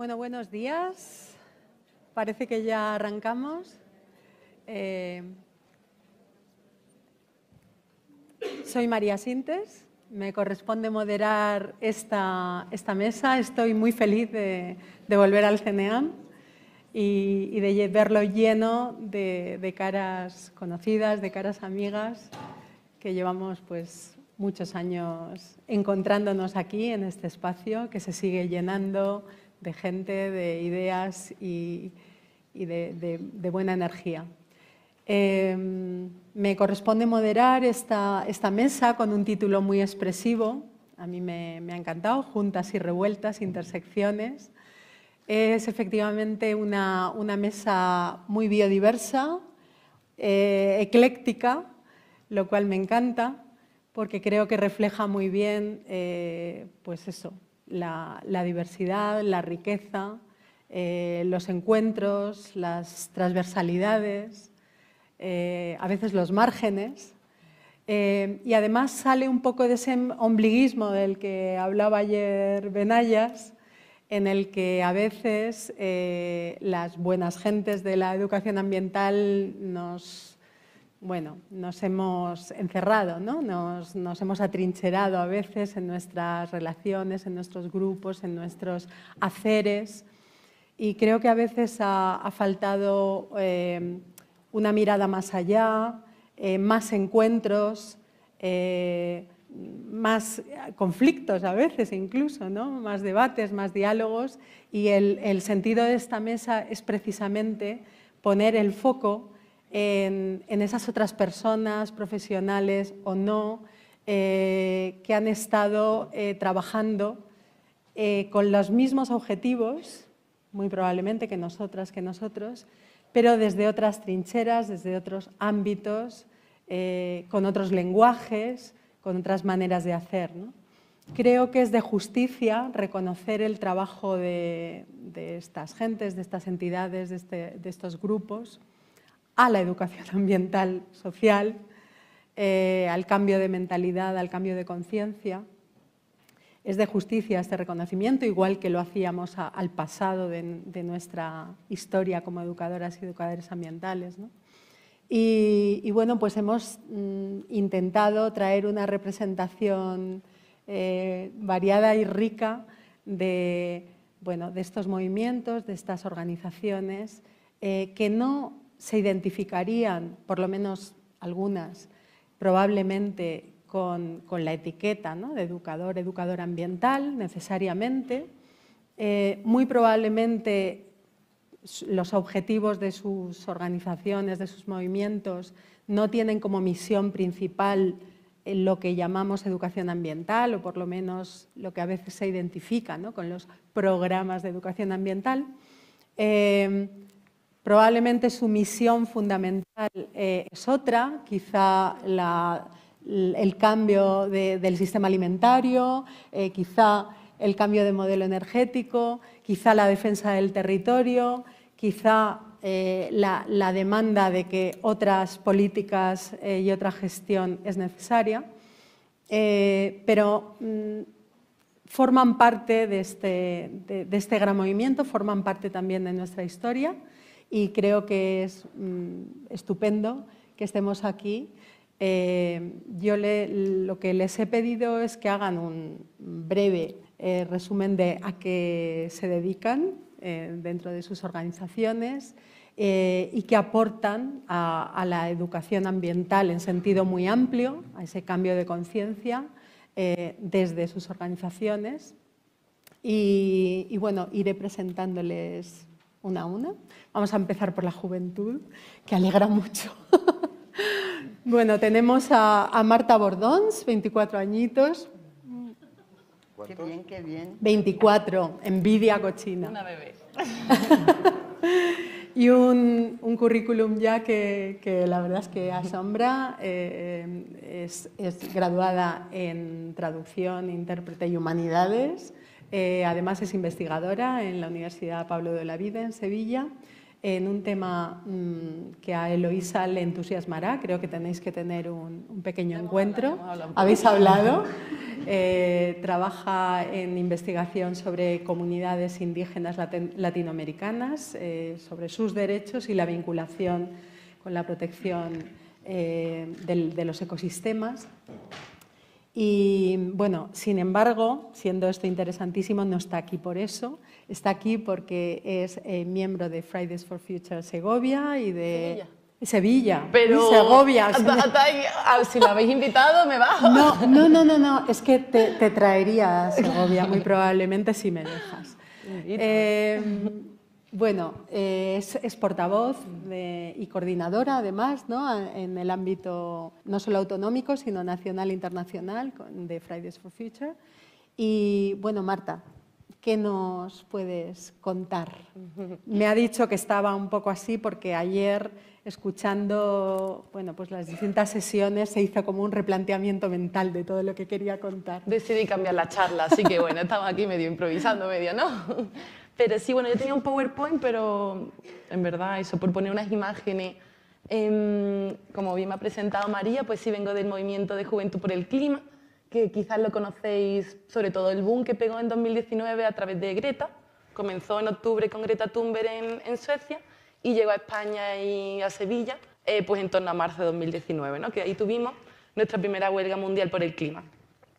Bueno, buenos días. Parece que ya arrancamos. Soy María Sintes, me corresponde moderar esta mesa. Estoy muy feliz de volver al CNEAM y de verlo lleno de caras conocidas, de caras amigas, que llevamos pues muchos años encontrándonos aquí en este espacio, que se sigue llenando de gente, de ideas y de buena energía. Me corresponde moderar esta mesa con un título muy expresivo. A mí me ha encantado, Juntas y revueltas, intersecciones. Es efectivamente una mesa muy biodiversa, ecléctica, lo cual me encanta, porque creo que refleja muy bien pues eso, la diversidad, la riqueza, los encuentros, las transversalidades, a veces los márgenes. Y además sale un poco de ese ombliguismo del que hablaba ayer Benayas, en el que a veces las buenas gentes de la educación ambiental nos hemos encerrado, ¿no? Nos hemos atrincherado a veces en nuestras relaciones, en nuestros grupos, en nuestros haceres. Y creo que a veces ha faltado una mirada más allá, más encuentros, más conflictos a veces incluso, ¿no? Más debates, más diálogos. Y el sentido de esta mesa es precisamente poner el foco en esas otras personas, profesionales o no, que han estado trabajando con los mismos objetivos, muy probablemente que nosotras, que nosotros, pero desde otras trincheras, desde otros ámbitos, con otros lenguajes, con otras maneras de hacer, ¿no? Creo que es de justicia reconocer el trabajo de estas gentes, de estas entidades, de estos grupos, a la educación ambiental social, al cambio de mentalidad, al cambio de conciencia. Es de justicia este reconocimiento, igual que lo hacíamos al pasado de nuestra historia como educadoras y educadores ambientales, ¿no? Y bueno, pues hemos intentado traer una representación variada y rica de estos movimientos, de estas organizaciones, que no se identificarían, por lo menos algunas, probablemente con la etiqueta, ¿no?, de educador, educadora ambiental, necesariamente. Muy probablemente los objetivos de sus organizaciones, de sus movimientos, no tienen como misión principal lo que llamamos educación ambiental, o por lo menos lo que a veces se identifica, ¿no?, con los programas de educación ambiental. Probablemente su misión fundamental es otra, quizá el cambio del sistema alimentario, quizá el cambio de modelo energético, quizá la defensa del territorio, quizá la demanda de que otras políticas y otra gestión es necesaria, pero forman parte de este gran movimiento, forman parte también de nuestra historia, y creo que es estupendo que estemos aquí. Yo lo que les he pedido es que hagan un breve resumen de a qué se dedican dentro de sus organizaciones y que aportan a la educación ambiental en sentido muy amplio, a ese cambio de conciencia desde sus organizaciones. Y bueno, iré presentándoles una a una. Vamos a empezar por la juventud, que alegra mucho. Bueno, tenemos a Marta Bordons, 24 añitos. ¿Cuántos? Qué bien, qué bien. 24, envidia cochina. Una bebé. Y un currículum ya que la verdad es que asombra. Es graduada en traducción, intérprete y humanidades. Además es investigadora en la Universidad Pablo de Olavide en Sevilla. en un tema que a Eloísa le entusiasmará. Creo que tenéis que tener un pequeño encuentro. ¿Habéis hablado? Trabaja en investigación sobre comunidades indígenas latinoamericanas, sobre sus derechos y la vinculación con la protección de los ecosistemas. Y bueno, sin embargo, siendo esto interesantísimo, no está aquí por eso. Está aquí porque es miembro de Fridays for Future Segovia y de Sevilla. Pero Segovia. Si lo habéis invitado, me bajo. No, es que te traería a Segovia muy probablemente si me dejas. Bueno, es portavoz y coordinadora, además, ¿no?, en el ámbito no solo autonómico, sino nacional e internacional de Fridays for Future. Y, bueno, Marta, ¿qué nos puedes contar? Me ha dicho que estaba un poco así porque ayer, escuchando, bueno, pues las distintas sesiones, se hizo como un replanteamiento mental de todo lo que quería contar. Decidí cambiar la charla, así que, bueno, estamos aquí medio improvisando, medio, ¿no? Pero sí, bueno, yo tenía un PowerPoint, pero en verdad eso, por poner unas imágenes, como bien me ha presentado María, pues sí vengo del movimiento de Juventud por el Clima, que quizás lo conocéis, sobre todo el boom que pegó en 2019 a través de Greta. Comenzó en octubre con Greta Thunberg en Suecia y llegó a España y a Sevilla pues en torno a marzo de 2019, ¿no?, que ahí tuvimos nuestra primera huelga mundial por el clima.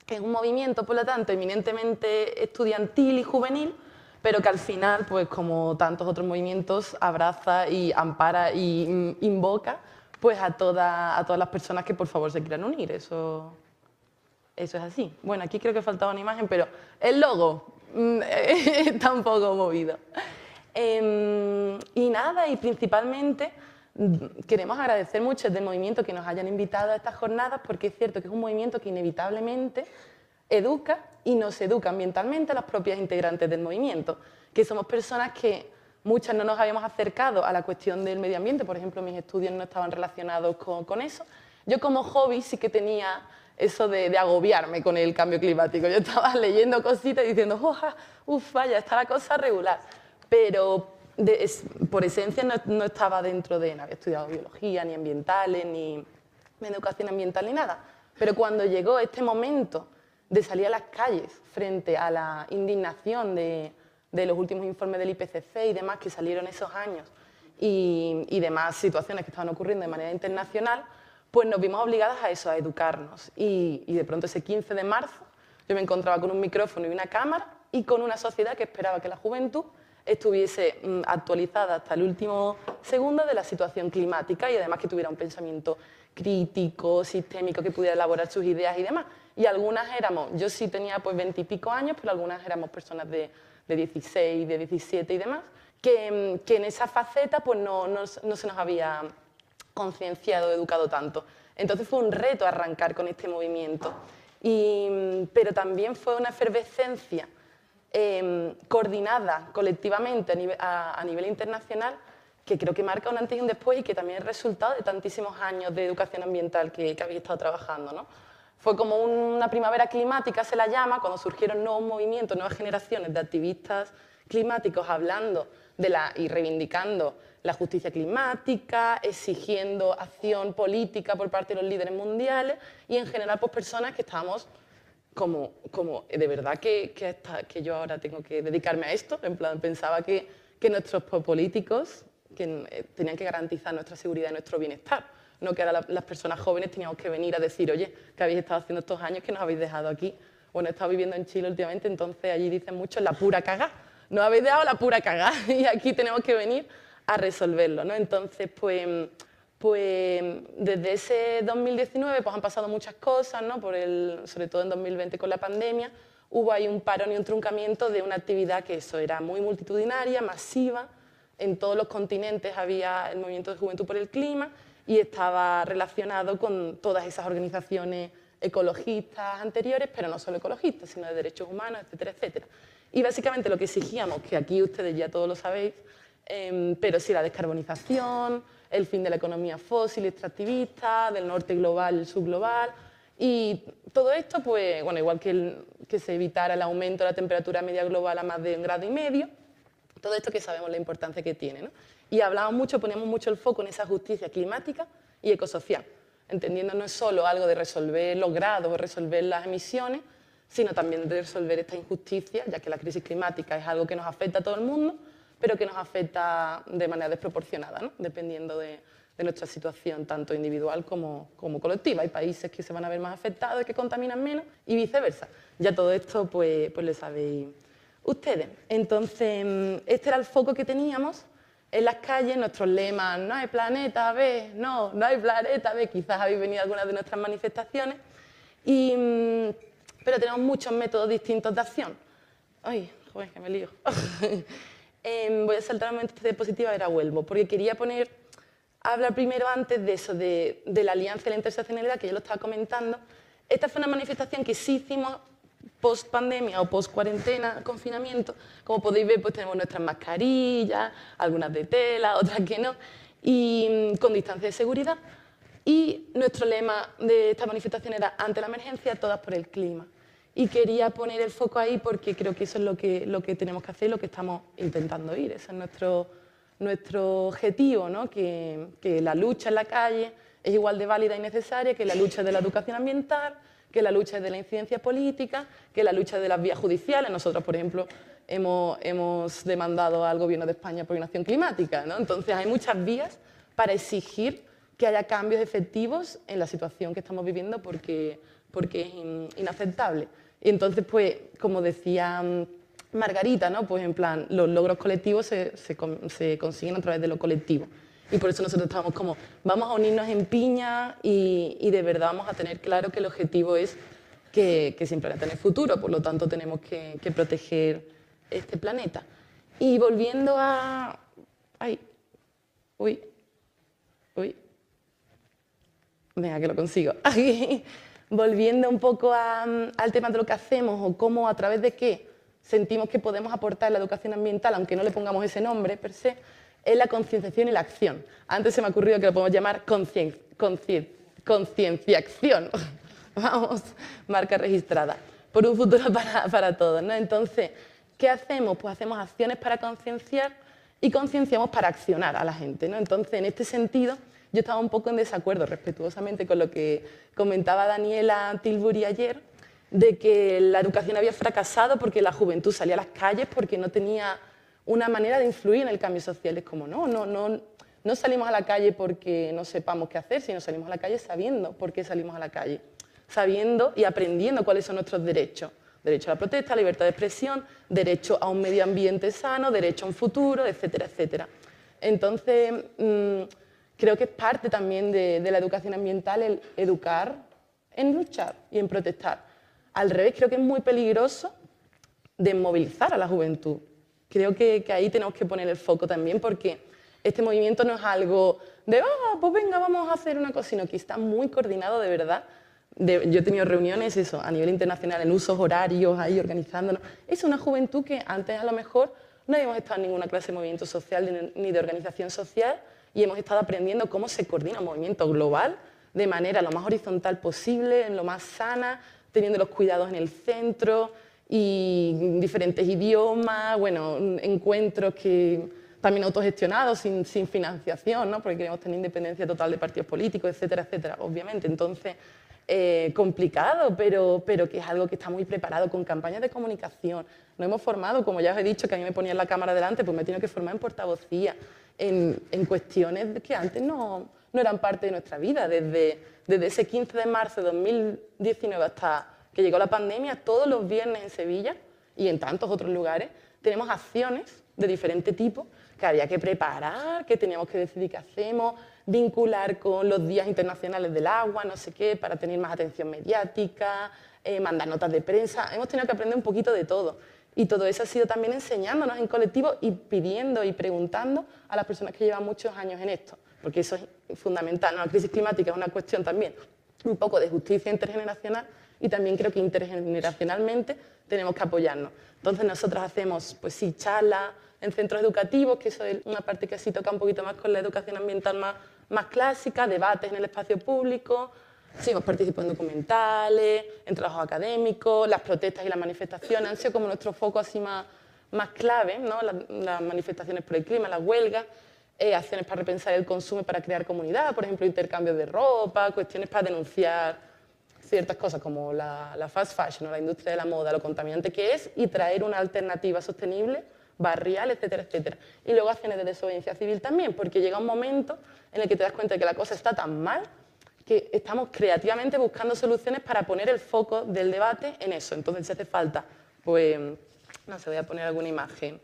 Es un movimiento, por lo tanto, eminentemente estudiantil y juvenil, pero que al final, pues como tantos otros movimientos, abraza y ampara y invoca pues a todas las personas que por favor se quieran unir. Eso es así. Bueno, aquí creo que faltaba una imagen, pero el logo está un poco movido. Y nada, y principalmente queremos agradecer mucho del movimiento que nos hayan invitado a estas jornadas, porque es cierto que es un movimiento que inevitablemente educa y nos educa ambientalmente a las propias integrantes del movimiento, que somos personas que muchas no nos habíamos acercado a la cuestión del medio ambiente. Por ejemplo, mis estudios no estaban relacionados con eso. Yo como hobby sí que tenía eso de agobiarme con el cambio climático. Yo estaba leyendo cositas y diciendo, vaya, está la cosa regular. Pero por esencia no estaba dentro de, no había estudiado biología, ni ambientales, ni educación ambiental, ni nada. Pero cuando llegó este momento de salir a las calles frente a la indignación de los últimos informes del IPCC y demás que salieron esos años y demás situaciones que estaban ocurriendo de manera internacional, pues nos vimos obligadas a eso, a educarnos. Y de pronto ese 15 de marzo yo me encontraba con un micrófono y una cámara y con una sociedad que esperaba que la juventud estuviese actualizada hasta el último segundo de la situación climática y además que tuviera un pensamiento crítico, sistémico, que pudiera elaborar sus ideas y demás. Y algunas éramos, yo sí tenía pues 20 y pico años, pero algunas éramos personas de 16, de 17 y demás, que en esa faceta pues no se nos había concienciado, educado tanto. Entonces fue un reto arrancar con este movimiento, pero también fue una efervescencia coordinada colectivamente a nivel internacional, que creo que marca un antes y un después y que también es resultado de tantísimos años de educación ambiental que habéis estado trabajando, ¿no? Fue como una primavera climática, se la llama, cuando surgieron nuevos movimientos, nuevas generaciones de activistas climáticos hablando y reivindicando la justicia climática, exigiendo acción política por parte de los líderes mundiales y en general pues personas que estábamos como de verdad que yo ahora tengo que dedicarme a esto, en plan pensaba que nuestros políticos tenían que garantizar nuestra seguridad y nuestro bienestar, no que ahora las personas jóvenes teníamos que venir a decir, oye, ¿qué habéis estado haciendo estos años que nos habéis dejado aquí? Bueno, he estado viviendo en Chile últimamente, entonces allí dicen mucho la pura cagá, nos habéis dejado la pura cagá y aquí tenemos que venir a resolverlo, ¿no? Entonces, pues desde ese 2019 pues han pasado muchas cosas, ¿no? Sobre todo en 2020 con la pandemia, hubo ahí un parón y un truncamiento de una actividad que eso era muy multitudinaria, masiva, en todos los continentes había el movimiento de Juventud por el Clima y estaba relacionado con todas esas organizaciones ecologistas anteriores, pero no solo ecologistas, sino de derechos humanos, etcétera, etcétera. Y básicamente lo que exigíamos, que aquí ustedes ya todos lo sabéis, pero sí la descarbonización, el fin de la economía fósil y extractivista, del norte global y el sur global, y todo esto, pues, bueno, igual que se evitara el aumento de la temperatura media global a más de 1,5 grados, todo esto que sabemos la importancia que tiene, ¿no? y hablamos mucho, ponemos mucho el foco en esa justicia climática y ecosocial, entendiendo no es solo algo de resolver los grados o resolver las emisiones, sino también de resolver esta injusticia, ya que la crisis climática es algo que nos afecta a todo el mundo, pero que nos afecta de manera desproporcionada, ¿no? Dependiendo de nuestra situación, tanto individual como colectiva. Hay países que se van a ver más afectados y que contaminan menos, y viceversa. Ya todo esto pues lo sabéis ustedes. Entonces, este era el foco que teníamos en las calles, nuestros lemas: no hay planeta B, no hay planeta B. Quizás habéis venido a algunas de nuestras manifestaciones, pero tenemos muchos métodos distintos de acción. Ay, joder, que me lío. Voy a saltar al momento de diapositiva, ahora vuelvo, porque quería hablar primero antes de eso, de la alianza y la interseccionalidad, que yo lo estaba comentando. Esta fue una manifestación que sí hicimos post-pandemia o post-cuarentena, confinamiento. Como podéis ver, pues tenemos nuestras mascarillas, algunas de tela, otras que no, y con distancia de seguridad. Y nuestro lema de esta manifestación era: ante la emergencia, todas por el clima. Y quería poner el foco ahí porque creo que eso es lo que tenemos que hacer y lo que estamos intentando ir. Ese es nuestro objetivo, ¿no? Que la lucha en la calle es igual de válida y necesaria que la lucha de la educación ambiental, que la lucha de la incidencia política, que la lucha de las vías judiciales. Nosotros, por ejemplo, hemos demandado al Gobierno de España por inacción climática, ¿no? Entonces hay muchas vías para exigir que haya cambios efectivos en la situación que estamos viviendo porque es inaceptable. Y entonces, pues, como decía Margarita, ¿no? Pues en plan, los logros colectivos se consiguen a través de lo colectivo. Y por eso nosotros estamos como, vamos a unirnos en piña y de verdad vamos a tener claro que el objetivo es que siempre va a tener futuro, por lo tanto tenemos que proteger este planeta. Y volviendo a... Ay, uy. Venga, que lo consigo. Volviendo un poco al tema de lo que hacemos o cómo, a través de qué sentimos que podemos aportar la educación ambiental, aunque no le pongamos ese nombre per se, es la concienciación y la acción. Antes se me ha ocurrido que lo podemos llamar concienciación. Vamos, marca registrada. Por un futuro para todos, ¿no? Entonces, ¿qué hacemos? Pues hacemos acciones para concienciar y concienciamos para accionar a la gente, ¿no? Entonces, en este sentido, yo estaba un poco en desacuerdo, respetuosamente, con lo que comentaba Daniela Tilbury ayer, de que la educación había fracasado porque la juventud salía a las calles porque no tenía una manera de influir en el cambio social. Es como, no salimos a la calle porque no sepamos qué hacer, sino salimos a la calle sabiendo por qué salimos a la calle, sabiendo y aprendiendo cuáles son nuestros derechos. Derecho a la protesta, libertad de expresión, derecho a un medio ambiente sano, derecho a un futuro, etcétera, etcétera. Entonces, creo que es parte también de la educación ambiental el educar en luchar y en protestar. Al revés, creo que es muy peligroso desmovilizar a la juventud. Creo que ahí tenemos que poner el foco también, porque este movimiento no es algo de, pues venga, vamos a hacer una cosa, sino que está muy coordinado de verdad. Yo he tenido reuniones a nivel internacional, en usos horarios, ahí organizándonos. Es una juventud que antes a lo mejor no habíamos estado en ninguna clase de movimiento social ni de organización social, y hemos estado aprendiendo cómo se coordina un movimiento global de manera lo más horizontal posible, en lo más sana, teniendo los cuidados en el centro y diferentes idiomas, bueno, encuentros que también autogestionados, sin financiación, ¿no? Porque queremos tener independencia total de partidos políticos, etcétera, etcétera, obviamente. Entonces, complicado, pero que es algo que está muy preparado, con campañas de comunicación. Nos hemos formado, como ya os he dicho, que a mí me ponían la cámara delante, pues me he tenido que formar en portavocía, en cuestiones que antes no eran parte de nuestra vida. Desde ese 15 de marzo de 2019 hasta que llegó la pandemia, todos los viernes en Sevilla y en tantos otros lugares, tenemos acciones de diferente tipo que había que preparar, que teníamos que decidir qué hacemos, vincular con los días internacionales del agua, no sé qué, para tener más atención mediática, mandar notas de prensa. Hemos tenido que aprender un poquito de todo. Y todo eso ha sido también enseñándonos en colectivo y pidiendo y preguntando a las personas que llevan muchos años en esto, porque eso es fundamental, ¿no? La crisis climática es una cuestión también un poco de justicia intergeneracional, y también creo que intergeneracionalmente tenemos que apoyarnos. Entonces nosotros hacemos, pues sí, charlas en centros educativos, que eso es una parte que sí toca un poquito más con la educación ambiental más clásica, debates en el espacio público, seguimos participando en documentales, en trabajos académicos, las protestas y las manifestaciones han sido como nuestro foco así más clave, ¿no? Las manifestaciones por el clima, las huelgas. acciones para repensar el consumo, para crear comunidad, por ejemplo, intercambios de ropa, cuestiones para denunciar ciertas cosas como la fast fashion o la industria de la moda, lo contaminante que es, y traer una alternativa sostenible, barrial, etcétera, etcétera. Y luego acciones de desobediencia civil también, porque llega un momento en el que te das cuenta de que la cosa está tan mal que estamos creativamente buscando soluciones para poner el foco del debate en eso. Entonces, si hace falta, pues, no sé, voy a poner alguna imagen.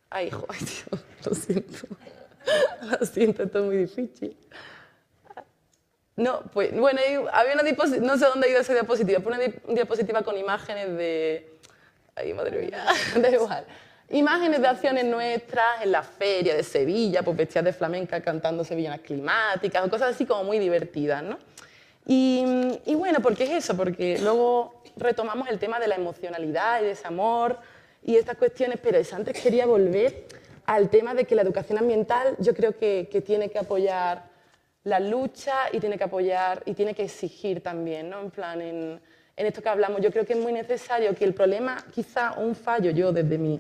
Ay, hijo, ay, Dios, lo siento. Lo siento, esto es muy difícil. No, pues, bueno, había una diapositiva, no sé dónde ha ido esa diapositiva, pero una diapositiva con imágenes de... Ay, madre mía, da igual. Imágenes de acciones nuestras en la feria de Sevilla, pues vestidas de flamenca cantando sevillanas climáticas o cosas así como muy divertidas, ¿no? Y bueno, ¿por qué es eso? Porque luego retomamos el tema de la emocionalidad y de ese amor y estas cuestiones, pero antes quería volver al tema de que la educación ambiental yo creo que tiene que apoyar la lucha y tiene que apoyar y tiene que exigir también, ¿no? En plan, en esto que hablamos, yo creo que es muy necesario que el problema, quizá un fallo, yo desde mi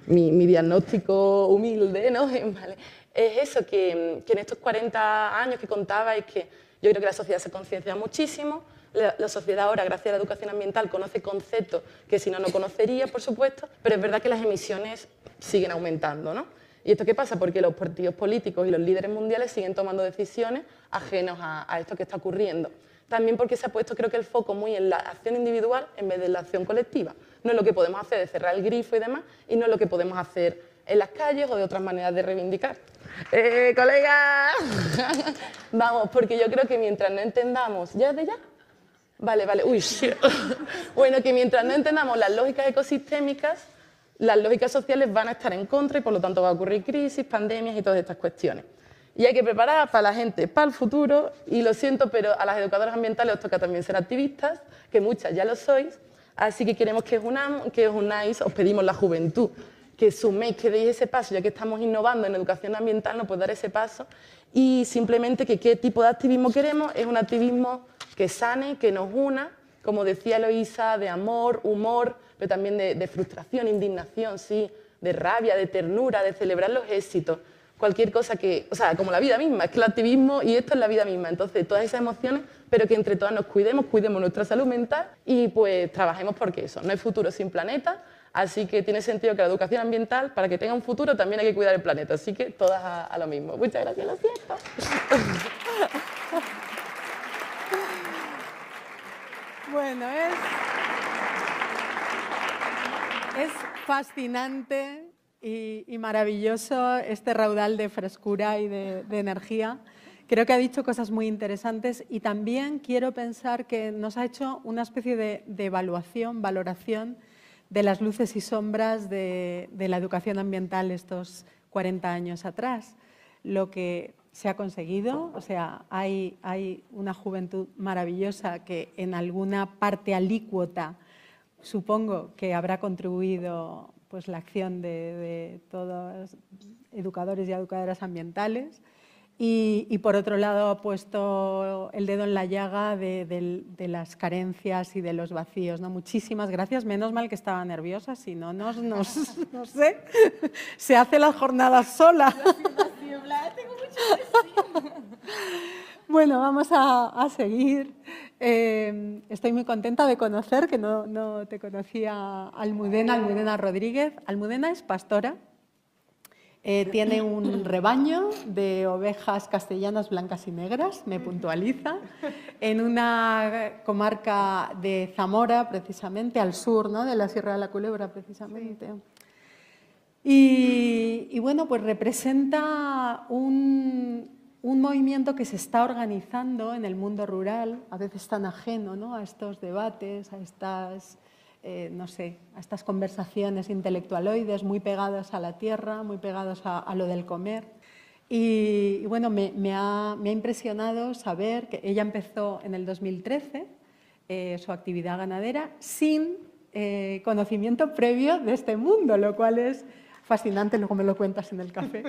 diagnóstico humilde, ¿no? Vale. Es eso, que en estos 40 años que contaba, es que yo creo que la sociedad se conciencia muchísimo, la sociedad ahora, gracias a la educación ambiental, conoce conceptos que si no, no conocería, por supuesto, pero es verdad que las emisiones siguen aumentando, ¿no? ¿Y esto qué pasa? Porque los partidos políticos y los líderes mundiales siguen tomando decisiones ajenas a esto que está ocurriendo. También porque se ha puesto, creo que, el foco muy en la acción individual en vez de la acción colectiva. No es lo que podemos hacer de cerrar el grifo y demás, y no es lo que podemos hacer en las calles o de otras maneras de reivindicar. ¡Colegas! Vamos, porque yo creo que mientras no entendamos... ¿Ya de ya? Vale, vale. Uy, shit. Bueno, que mientras no entendamos las lógicas ecosistémicas, las lógicas sociales van a estar en contra y por lo tanto va a ocurrir crisis, pandemias y todas estas cuestiones. Y hay que preparar para la gente, para el futuro, y lo siento, pero a las educadoras ambientales os toca también ser activistas, que muchas ya lo sois, así que queremos que os unáis, os pedimos la juventud, que suméis, que deis ese paso, ya que estamos innovando en educación ambiental, no podéis dar ese paso, y simplemente que qué tipo de activismo queremos, es un activismo que sane, que nos una, como decía Eloísa, de amor, humor, pero también de frustración, indignación, sí, de rabia, de ternura, de celebrar los éxitos. Cualquier cosa que, o sea, como la vida misma, es que el activismo y esto es la vida misma. Entonces, todas esas emociones, pero que entre todas nos cuidemos nuestra salud mental y pues trabajemos porque eso, no hay futuro sin planeta, así que tiene sentido que la educación ambiental, para que tenga un futuro, también hay que cuidar el planeta. Así que todas a lo mismo. Muchas gracias, lo siento. Bueno, es fascinante y maravilloso este raudal de frescura y de energía. Creo que ha dicho cosas muy interesantes y también quiero pensar que nos ha hecho una especie de evaluación, valoración de las luces y sombras de la educación ambiental estos 40 años atrás. Lo que se ha conseguido, o sea, hay una juventud maravillosa que en alguna parte alícuota supongo que habrá contribuido pues, la acción de todos educadores y educadoras ambientales y por otro lado ha puesto el dedo en la llaga de las carencias y de los vacíos, ¿no? Muchísimas gracias, menos mal que estaba nerviosa, si no, no sé, se hace la jornada sola. Bueno, vamos a seguir. Estoy muy contenta de conocer, que no te conocía, Almudena Rodríguez. Almudena es pastora, tiene un rebaño de ovejas castellanas blancas y negras, me puntualiza, en una comarca de Zamora, precisamente, al sur, ¿no?, de la Sierra de la Culebra, precisamente. Y bueno, pues representa un movimiento que se está organizando en el mundo rural, a veces tan ajeno, ¿no?, a estos debates, a estas, no sé, a estas conversaciones intelectualoides muy pegadas a la tierra, muy pegadas a lo del comer. Y bueno, me ha impresionado saber que ella empezó en el 2013 su actividad ganadera sin conocimiento previo de este mundo, lo cual es fascinante, luego me lo cuentas en el café.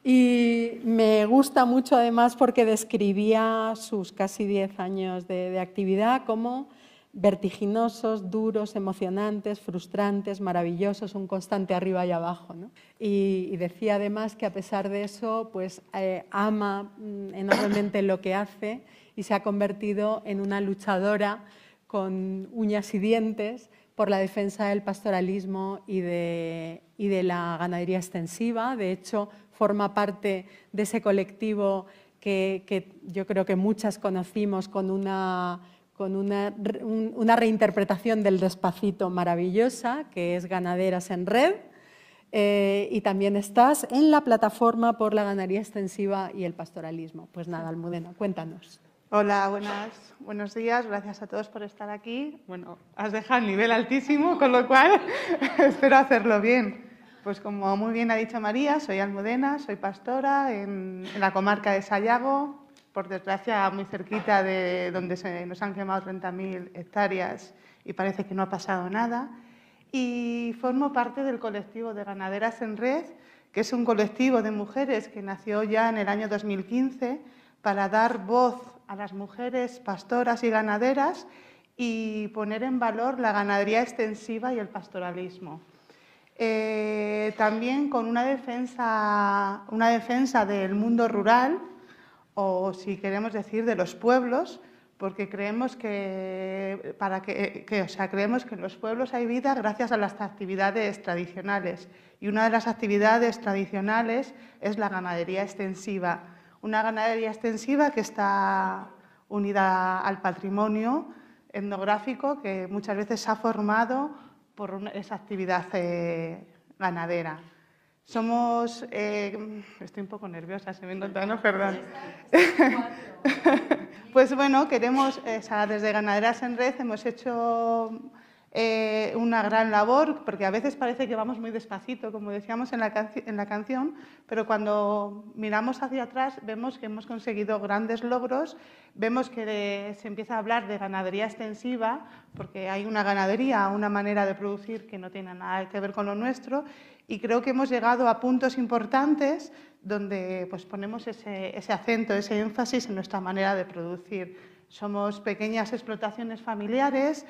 Y me gusta mucho además porque describía sus casi 10 años de actividad como vertiginosos, duros, emocionantes, frustrantes, maravillosos, un constante arriba y abajo, ¿no? Y decía además que a pesar de eso, pues ama enormemente lo que hace y se ha convertido en una luchadora con uñas y dientes por la defensa del pastoralismo y de la ganadería extensiva. De hecho, forma parte de ese colectivo que yo creo que muchas conocimos con una reinterpretación del Despacito maravillosa, que es Ganaderas en Red, y también estás en la plataforma por la ganadería extensiva y el pastoralismo. Pues nada, Almudena, cuéntanos. Hola, buenos días, gracias a todos por estar aquí. Bueno, has dejado el nivel altísimo, con lo cual espero hacerlo bien. Pues como muy bien ha dicho María, soy Almudena, soy pastora en la comarca de Sayago, por desgracia muy cerquita de donde nos han quemado 30.000 hectáreas y parece que no ha pasado nada. Y formo parte del colectivo de Ganaderas en Red, que es un colectivo de mujeres que nació ya en el año 2015 para dar voz a las mujeres pastoras y ganaderas y poner en valor la ganadería extensiva y el pastoralismo. También con una defensa del mundo rural, o si queremos decir de los pueblos, porque creemos creemos que en los pueblos hay vida gracias a las actividades tradicionales. Y una de las actividades tradicionales es la ganadería extensiva. Una ganadería extensiva que está unida al patrimonio etnográfico que muchas veces se ha formado por esa actividad ganadera. Somos... estoy un poco nerviosa, se me nota, ¿no? Perdón. Pues bueno, desde Ganaderas en Red hemos hecho una gran labor, porque a veces parece que vamos muy despacito, como decíamos en la canción, pero cuando miramos hacia atrás vemos que hemos conseguido grandes logros, vemos que se empieza a hablar de ganadería extensiva, porque hay una ganadería, una manera de producir que no tiene nada que ver con lo nuestro, y creo que hemos llegado a puntos importantes donde pues, ponemos ese acento, ese énfasis en nuestra manera de producir. Somos pequeñas explotaciones familiares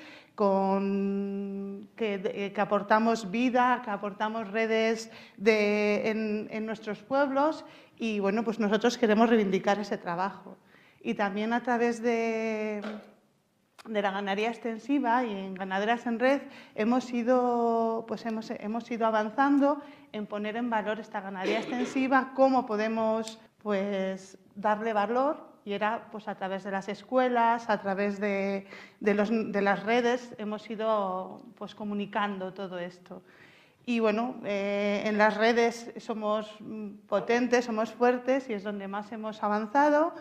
que aportamos vida, que aportamos redes en nuestros pueblos y bueno, pues nosotros queremos reivindicar ese trabajo. Y también a través de la ganadería extensiva y en Ganaderas en Red hemos ido avanzando en poner en valor esta ganadería extensiva, cómo podemos pues, darle valor. Y era pues, a través de las escuelas, a través de las redes, hemos ido pues, comunicando todo esto. Y bueno, en las redes somos potentes, somos fuertes y es donde más hemos avanzado.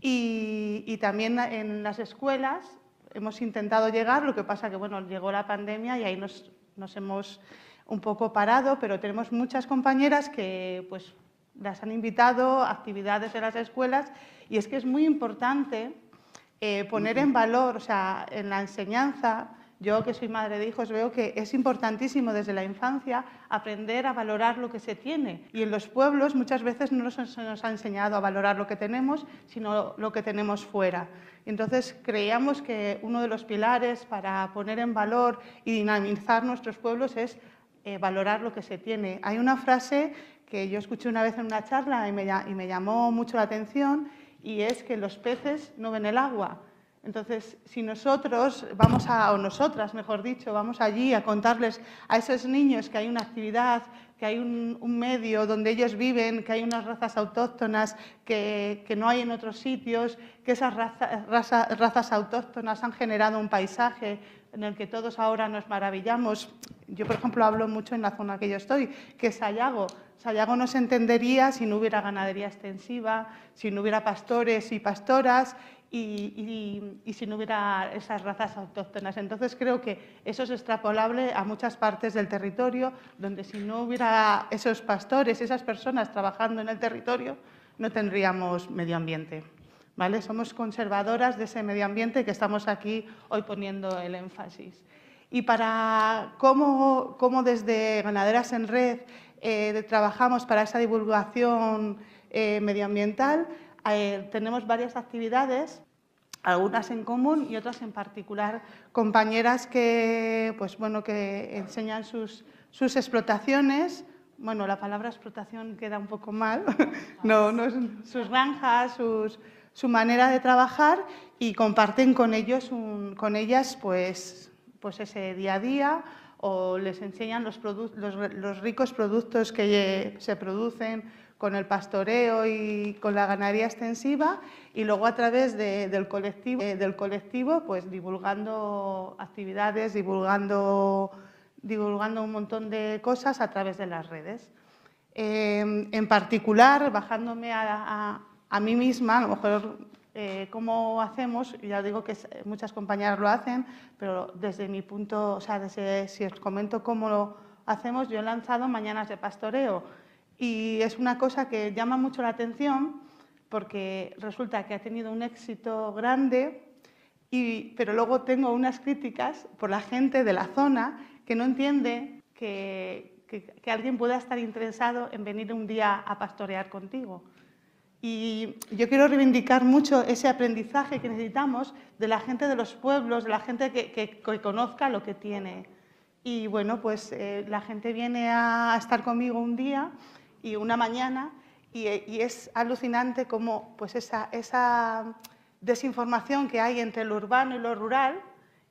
Y también en las escuelas hemos intentado llegar, lo que pasa que bueno, llegó la pandemia y ahí nos hemos un poco parado, pero tenemos muchas compañeras que pues, las han invitado a actividades en las escuelas y es que es muy importante poner en valor, o sea, en la enseñanza, yo que soy madre de hijos veo que es importantísimo desde la infancia aprender a valorar lo que se tiene y en los pueblos muchas veces no se nos ha enseñado a valorar lo que tenemos, sino lo que tenemos fuera. Entonces creíamos que uno de los pilares para poner en valor y dinamizar nuestros pueblos es valorar lo que se tiene. Hay una frase que yo escuché una vez en una charla y me llamó mucho la atención y es que los peces no ven el agua. Entonces, si nosotros o nosotras, mejor dicho, vamos allí a contarles a esos niños que hay una actividad, que hay un medio donde ellos viven, que hay unas razas autóctonas que no hay en otros sitios, que esas razas autóctonas han generado un paisaje en el que todos ahora nos maravillamos. Yo, por ejemplo, hablo mucho en la zona que yo estoy, que es Sayago. Sayago no se entendería si no hubiera ganadería extensiva, si no hubiera pastores y pastoras y si no hubiera esas razas autóctonas. Entonces creo que eso es extrapolable a muchas partes del territorio, donde si no hubiera esos pastores, esas personas trabajando en el territorio, no tendríamos medio ambiente. ¿Vale? Somos conservadoras de ese medio ambiente que estamos aquí hoy poniendo el énfasis. Y para cómo desde Ganaderas en Red trabajamos para esa divulgación medioambiental, tenemos varias actividades algunas en común y otras en particular, compañeras que, pues, bueno, que enseñan sus explotaciones. Bueno, la palabra explotación queda un poco mal, no, sus granjas, su manera de trabajar, y comparten con ellos, con ellas, pues ese día a día, o les enseñan los ricos productos que se producen con el pastoreo y con la ganadería extensiva, y luego a través del colectivo, pues divulgando actividades, divulgando un montón de cosas a través de las redes. En particular, bajándome a mí misma, a lo mejor cómo hacemos, ya digo que muchas compañeras lo hacen, pero desde mi punto, o sea, si os comento cómo lo hacemos, yo he lanzado Mañanas de Pastoreo, y es una cosa que llama mucho la atención porque resulta que ha tenido un éxito grande, pero luego tengo unas críticas por la gente de la zona que no entiende que alguien pueda estar interesado en venir un día a pastorear contigo. Y yo quiero reivindicar mucho ese aprendizaje que necesitamos de la gente de los pueblos, de la gente que conozca lo que tiene. Y bueno, pues la gente viene a estar conmigo un día y una mañana, y es alucinante cómo pues esa desinformación que hay entre lo urbano y lo rural,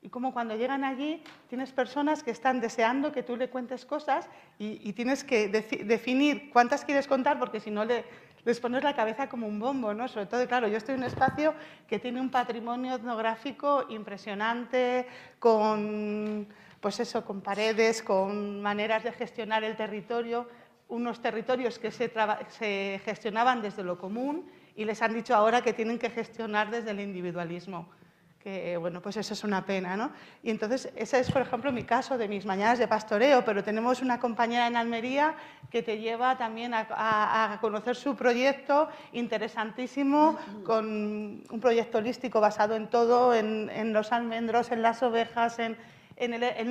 y cómo cuando llegan allí tienes personas que están deseando que tú le cuentes cosas y tienes que definir cuántas quieres contar, porque si no les pones la cabeza como un bombo, ¿no? Sobre todo, claro, yo estoy en un espacio que tiene un patrimonio etnográfico impresionante, con, pues eso, con paredes, con maneras de gestionar el territorio, unos territorios que se gestionaban desde lo común y les han dicho ahora que tienen que gestionar desde el individualismo. Que, bueno, pues eso es una pena, ¿no? Y entonces, ese es, por ejemplo, mi caso de mis mañanas de pastoreo, pero tenemos una compañera en Almería que te lleva también a conocer su proyecto interesantísimo, con un proyecto holístico basado en todo, en los almendros, en las ovejas, en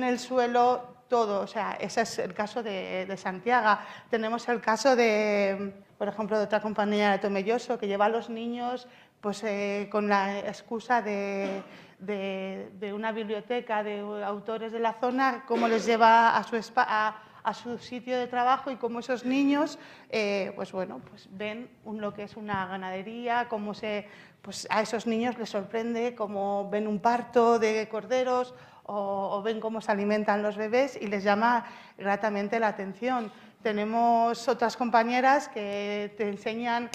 el suelo, todo. O sea, ese es el caso de Santiago. Tenemos el caso de, por ejemplo, de otra compañera de Tomelloso que lleva a los niños pues, con la excusa de una biblioteca de autores de la zona, cómo les lleva a su sitio de trabajo y cómo esos niños pues, bueno, pues ven lo que es una ganadería, cómo pues a esos niños les sorprende cómo ven un parto de corderos o ven cómo se alimentan los bebés y les llama gratamente la atención. Tenemos otras compañeras que te enseñan,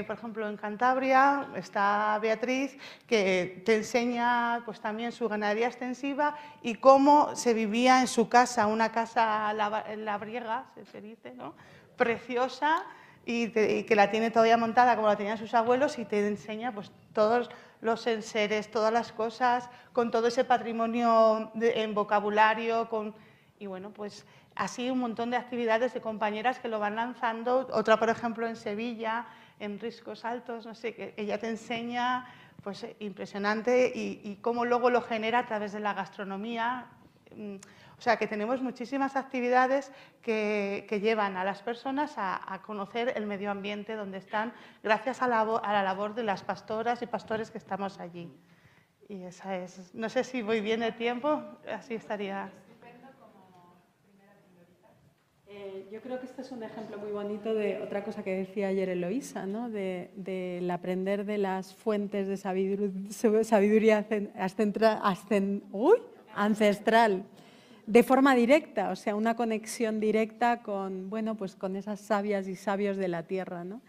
por ejemplo, en Cantabria está Beatriz, que te enseña pues, también su ganadería extensiva y cómo se vivía en su casa, una casa labriega, se dice, ¿no? Preciosa, y que la tiene todavía montada como la tenían sus abuelos, y te enseña pues, todos los enseres, todas las cosas, con todo ese patrimonio en vocabulario, y bueno, pues así un montón de actividades de compañeras que lo van lanzando. Otra, por ejemplo, en Sevilla, en Riscos Altos, no sé, que ella te enseña, pues impresionante, y cómo luego lo genera a través de la gastronomía. O sea, que tenemos muchísimas actividades que llevan a las personas a conocer el medio ambiente donde están, gracias a la labor de las pastoras y pastores que estamos allí. Y esa es, no sé si voy bien de tiempo, así estaría. Yo creo que este es un ejemplo muy bonito de otra cosa que decía ayer Eloísa, ¿no? del aprender de las fuentes de sabiduría ancestral de forma directa, o sea, una conexión directa con, bueno, pues con esas sabias y sabios de la tierra, ¿no?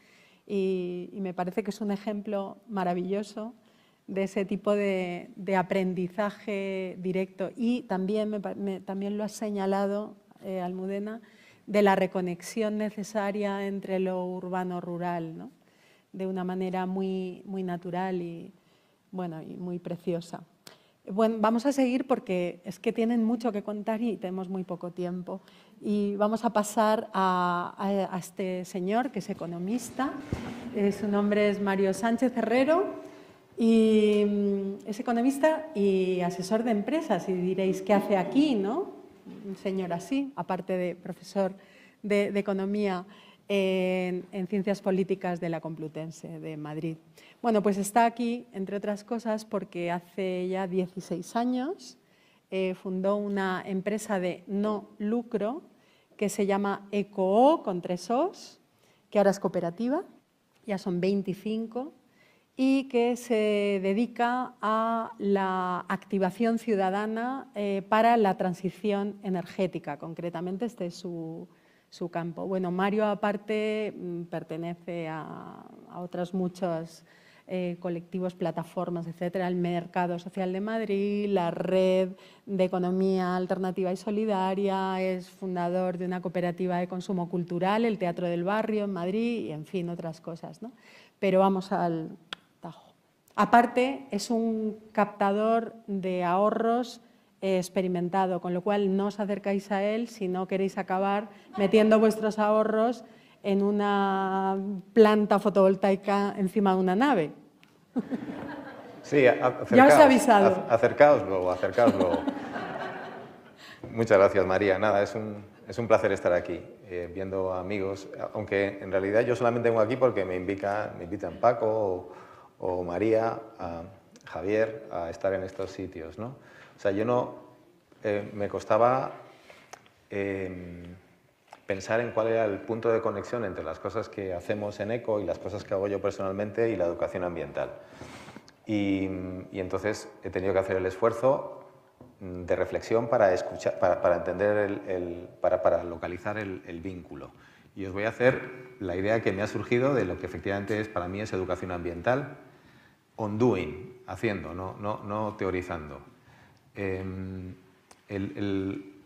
Y me parece que es un ejemplo maravilloso de ese tipo de aprendizaje directo. Y también, también lo has señalado, Almudena, de la reconexión necesaria entre lo urbano-rural, ¿no? De una manera muy, muy natural y, bueno, y muy preciosa. Bueno, vamos a seguir porque es que tienen mucho que contar y tenemos muy poco tiempo. Y vamos a pasar a este señor, que es economista. Su nombre es Mario Sánchez Herrero y es economista y asesor de empresas. Y diréis, ¿qué hace aquí, no? Un señor así, aparte de profesor de economía. en Ciencias Políticas de la Complutense de Madrid. Bueno, pues está aquí, entre otras cosas, porque hace ya 16 años fundó una empresa de no lucro que se llama ECOO, con 3 O's, que ahora es cooperativa, ya son 25, y que se dedica a la activación ciudadana para la transición energética. Concretamente, este es su campo. Bueno, Mario, aparte, pertenece a otros muchos colectivos, plataformas, etcétera, el Mercado Social de Madrid, la Red de Economía Alternativa y Solidaria, es fundador de una cooperativa de consumo cultural, el Teatro del Barrio en Madrid, y en fin, otras cosas, ¿no? Pero vamos al tajo. Aparte, es un captador de ahorros experimentado, con lo cual no os acercáis a él si no queréis acabar metiendo vuestros ahorros en una planta fotovoltaica encima de una nave. Sí, ya os he avisado. Acercaos luego. Muchas gracias, María. Nada, es un placer estar aquí, viendo amigos, aunque en realidad yo solamente vengo aquí porque me invitan Paco o María, Javier, a estar en estos sitios, ¿no? O sea, yo no... me costaba pensar en cuál era el punto de conexión entre las cosas que hacemos en ECO y las cosas que hago yo personalmente y la educación ambiental. Y entonces he tenido que hacer el esfuerzo de reflexión para escuchar, para entender, para localizar el vínculo. Y os voy a hacer la idea que me ha surgido de lo que efectivamente para mí es educación ambiental, on doing, haciendo, no teorizando.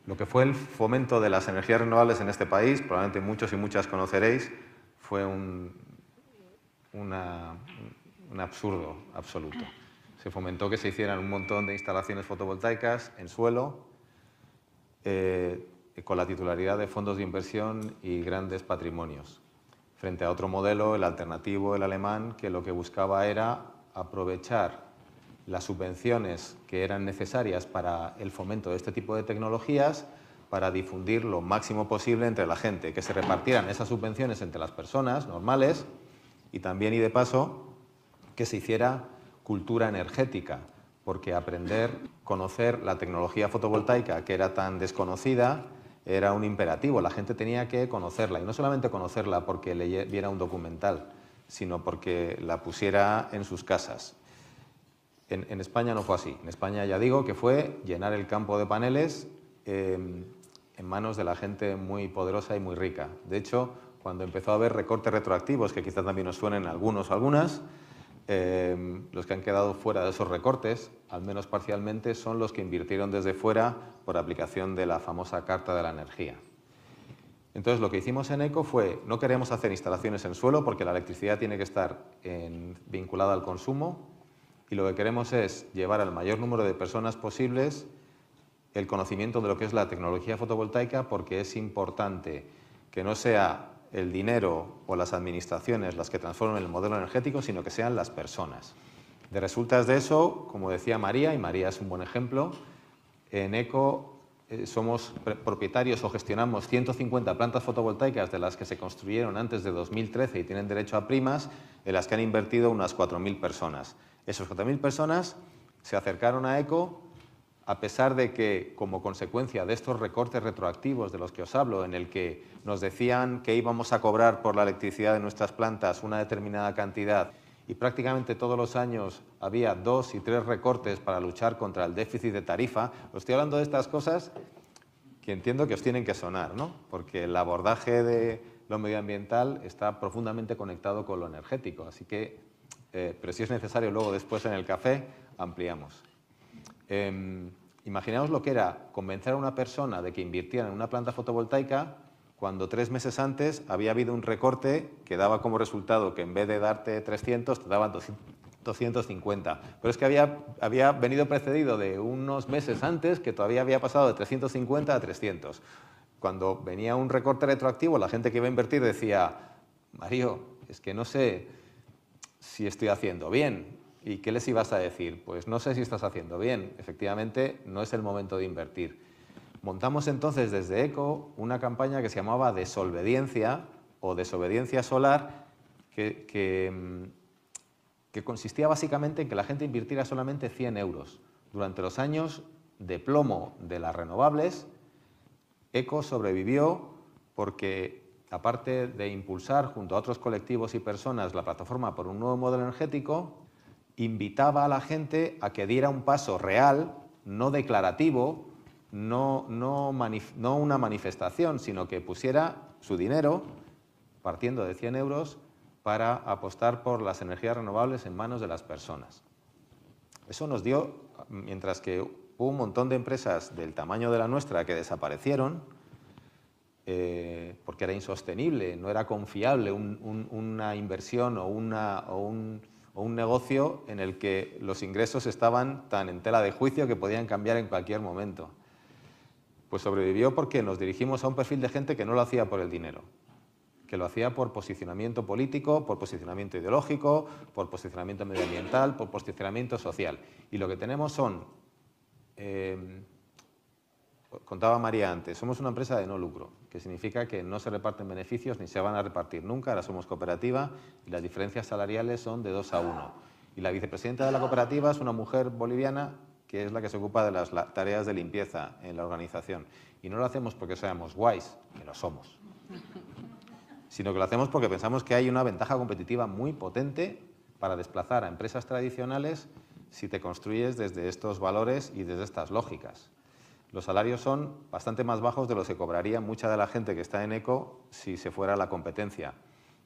Lo que fue el fomento de las energías renovables en este país, probablemente muchos y muchas conoceréis, fue un absurdo absoluto. Se fomentó que se hicieran un montón de instalaciones fotovoltaicas en suelo, con la titularidad de fondos de inversión y grandes patrimonios, frente a otro modelo, el alternativo, el alemán, que lo que buscaba era aprovechar las subvenciones que eran necesarias para el fomento de este tipo de tecnologías para difundir lo máximo posible entre la gente, que se repartieran esas subvenciones entre las personas normales y también, y de paso, que se hiciera cultura energética, porque aprender, conocer la tecnología fotovoltaica, que era tan desconocida, era un imperativo. La gente tenía que conocerla, y no solamente conocerla porque viera un documental, sino porque la pusiera en sus casas. En España no fue así. En España, ya digo, que fue llenar el campo de paneles en manos de la gente muy poderosa y muy rica. De hecho, cuando empezó a haber recortes retroactivos, que quizás también os suenen algunos o algunas, los que han quedado fuera de esos recortes, al menos parcialmente, son los que invirtieron desde fuera por aplicación de la famosa Carta de la Energía. Entonces, lo que hicimos en ECO fue, no queremos hacer instalaciones en suelo porque la electricidad tiene que estar vinculada al consumo, y lo que queremos es llevar al mayor número de personas posibles el conocimiento de lo que es la tecnología fotovoltaica, porque es importante que no sea el dinero o las administraciones las que transformen el modelo energético, sino que sean las personas. De resultas de eso, como decía María, y María es un buen ejemplo, en ECO somos propietarios o gestionamos 150 plantas fotovoltaicas de las que se construyeron antes de 2013 y tienen derecho a primas, en las que han invertido unas 4.000 personas. Esas 4.000 personas se acercaron a ECO a pesar de que, como consecuencia de estos recortes retroactivos de los que os hablo, en el que nos decían que íbamos a cobrar por la electricidad de nuestras plantas una determinada cantidad y prácticamente todos los años había 2 y 3 recortes para luchar contra el déficit de tarifa, os estoy hablando de estas cosas que entiendo que os tienen que sonar, ¿no? Porque el abordaje de lo medioambiental está profundamente conectado con lo energético, así que, pero si es necesario luego después en el café ampliamos. Imaginaos lo que era convencer a una persona de que invirtiera en una planta fotovoltaica cuando 3 meses antes había habido un recorte que daba como resultado que en vez de darte 300 te daban 250. Pero es que había venido precedido de unos meses antes que todavía había pasado de 350 a 300. Cuando venía un recorte retroactivo, la gente que iba a invertir decía: Mario, es que no sé si estoy haciendo bien. ¿Y qué les ibas a decir? Pues no sé si estás haciendo bien. Efectivamente, no es el momento de invertir. Montamos entonces desde ECO una campaña que se llamaba Desobediencia, o desobediencia solar que consistía básicamente en que la gente invirtiera solamente 100 euros. Durante los años de plomo de las renovables, ECO sobrevivió porque, aparte de impulsar junto a otros colectivos y personas la plataforma por un nuevo modelo energético, invitaba a la gente a que diera un paso real, no declarativo, no una manifestación, sino que pusiera su dinero, partiendo de 100 euros, para apostar por las energías renovables en manos de las personas. Eso nos dio, mientras que hubo un montón de empresas del tamaño de la nuestra que desaparecieron, porque era insostenible, no era confiable una inversión o un negocio en el que los ingresos estaban tan en tela de juicio que podían cambiar en cualquier momento. Pues sobrevivió porque nos dirigimos a un perfil de gente que no lo hacía por el dinero, que lo hacía por posicionamiento político, por posicionamiento ideológico, por posicionamiento medioambiental, por posicionamiento social. Y lo que tenemos son, contaba María antes, somos una empresa de no lucro, que significa que no se reparten beneficios ni se van a repartir nunca, ahora somos cooperativa y las diferencias salariales son de 2 a 1. Y la vicepresidenta de la cooperativa es una mujer boliviana que es la que se ocupa de las tareas de limpieza en la organización. Y no lo hacemos porque seamos guays, que lo somos, sino que lo hacemos porque pensamos que hay una ventaja competitiva muy potente para desplazar a empresas tradicionales si te construyes desde estos valores y desde estas lógicas. Los salarios son bastante más bajos de los que cobraría mucha de la gente que está en ECO si se fuera a la competencia,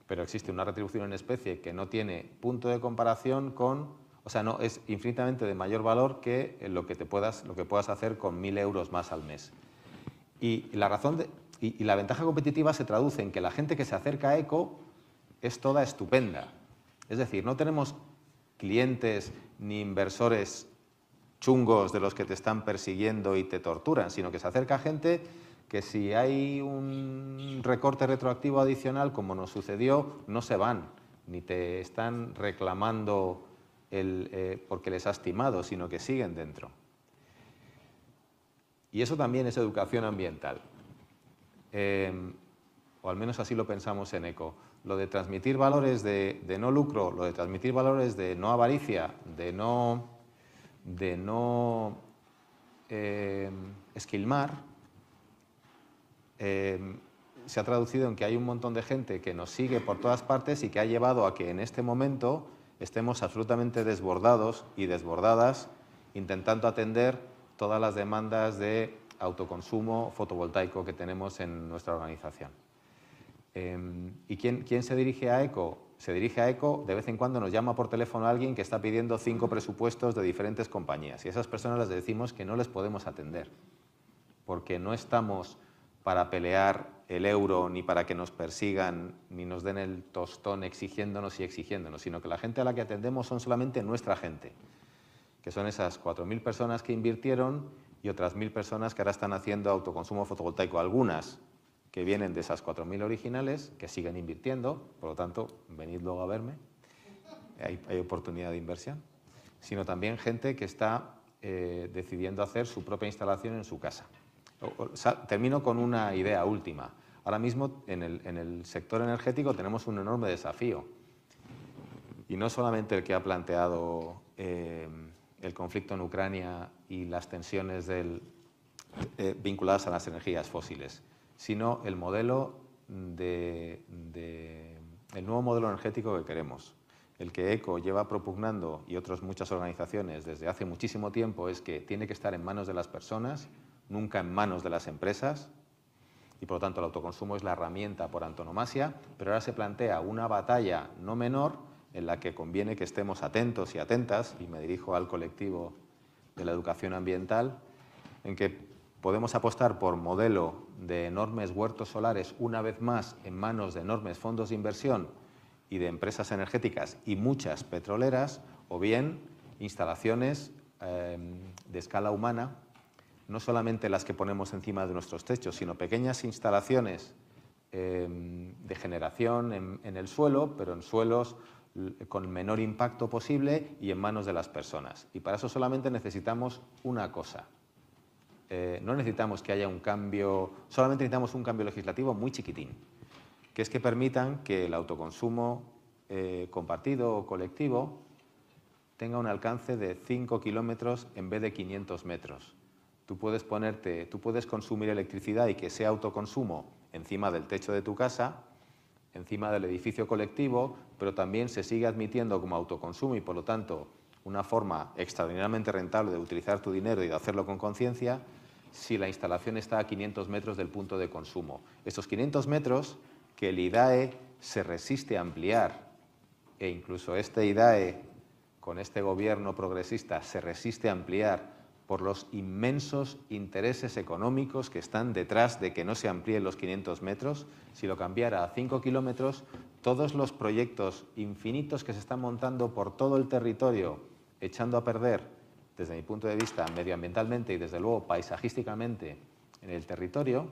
pero existe una retribución en especie que no tiene punto de comparación con, o sea, no es infinitamente de mayor valor que lo que puedas hacer con 1.000 euros más al mes. Y la ventaja competitiva se traduce en que la gente que se acerca a ECO es toda estupenda. Es decir, no tenemos clientes ni inversores chungos de los que te están persiguiendo y te torturan, sino que se acerca gente que si hay un recorte retroactivo adicional, como nos sucedió, no se van, ni te están reclamando porque les has timado, sino que siguen dentro. Y eso también es educación ambiental. O al menos así lo pensamos en ECO. Lo de transmitir valores de no lucro, lo de transmitir valores de no avaricia, de no esquilmar, se ha traducido en que hay un montón de gente que nos sigue por todas partes y que ha llevado a que en este momento estemos absolutamente desbordados y desbordadas intentando atender todas las demandas de autoconsumo fotovoltaico que tenemos en nuestra organización. ¿Y quién se dirige a ECO? Se dirige a ECO, de vez en cuando nos llama por teléfono alguien que está pidiendo 5 presupuestos de diferentes compañías y a esas personas les decimos que no les podemos atender porque no estamos para pelear el euro ni para que nos persigan ni nos den el tostón exigiéndonos y exigiéndonos, sino que la gente a la que atendemos son solamente nuestra gente, que son esas 4.000 personas que invirtieron y otras 1.000 personas que ahora están haciendo autoconsumo fotovoltaico, algunas que vienen de esas 4.000 originales, que siguen invirtiendo, por lo tanto, venid luego a verme, hay oportunidad de inversión, sino también gente que está decidiendo hacer su propia instalación en su casa. Termino con una idea última. Ahora mismo en el sector energético tenemos un enorme desafío, y no solamente el que ha planteado el conflicto en Ucrania y las tensiones vinculadas a las energías fósiles, sino el modelo el nuevo modelo energético que queremos. El que ECO lleva propugnando y otras muchas organizaciones desde hace muchísimo tiempo es que tiene que estar en manos de las personas, nunca en manos de las empresas, y por lo tanto el autoconsumo es la herramienta por antonomasia, pero ahora se plantea una batalla no menor en la que conviene que estemos atentos y atentas, y me dirijo al colectivo de la educación ambiental, en que podemos apostar por modelo de enormes huertos solares una vez más en manos de enormes fondos de inversión y de empresas energéticas y muchas petroleras, o bien instalaciones de escala humana, no solamente las que ponemos encima de nuestros techos, sino pequeñas instalaciones de generación en el suelo, pero en suelos con menor impacto posible y en manos de las personas. Y para eso solamente necesitamos una cosa. No necesitamos que haya un cambio, solamente necesitamos un cambio legislativo muy chiquitín. que es que permitan que el autoconsumo compartido o colectivo tenga un alcance de 5 kilómetros en vez de 500 metros. Tú puedes consumir electricidad y que sea autoconsumo encima del techo de tu casa, encima del edificio colectivo, pero también se sigue admitiendo como autoconsumo y, por lo tanto, una forma extraordinariamente rentable de utilizar tu dinero y de hacerlo con conciencia, si la instalación está a 500 metros del punto de consumo. Estos 500 metros que el IDAE se resiste a ampliar, e incluso este IDAE, con este gobierno progresista, se resiste a ampliar por los inmensos intereses económicos que están detrás de que no se amplíen los 500 metros. Si lo cambiara a 5 kilómetros, todos los proyectos infinitos que se están montando por todo el territorio, echando a perder, desde mi punto de vista, medioambientalmente y, desde luego, paisajísticamente en el territorio,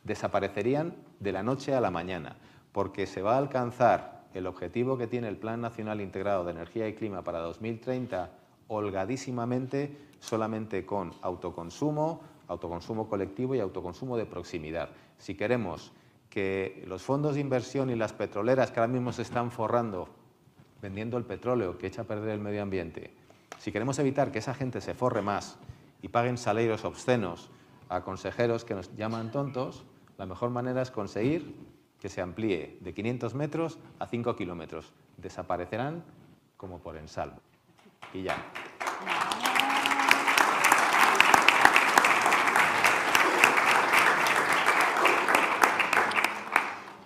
desaparecerían de la noche a la mañana, porque se va a alcanzar el objetivo que tiene el Plan Nacional Integrado de Energía y Clima para 2030 holgadísimamente, solamente con autoconsumo, autoconsumo colectivo y autoconsumo de proximidad. Si queremos que los fondos de inversión y las petroleras que ahora mismo se están forrando vendiendo el petróleo que echa a perder el medio ambiente, si queremos evitar que esa gente se forre más y paguen salarios obscenos a consejeros que nos llaman tontos, la mejor manera es conseguir que se amplíe de 500 metros a 5 kilómetros. Desaparecerán como por ensalmo. Y ya.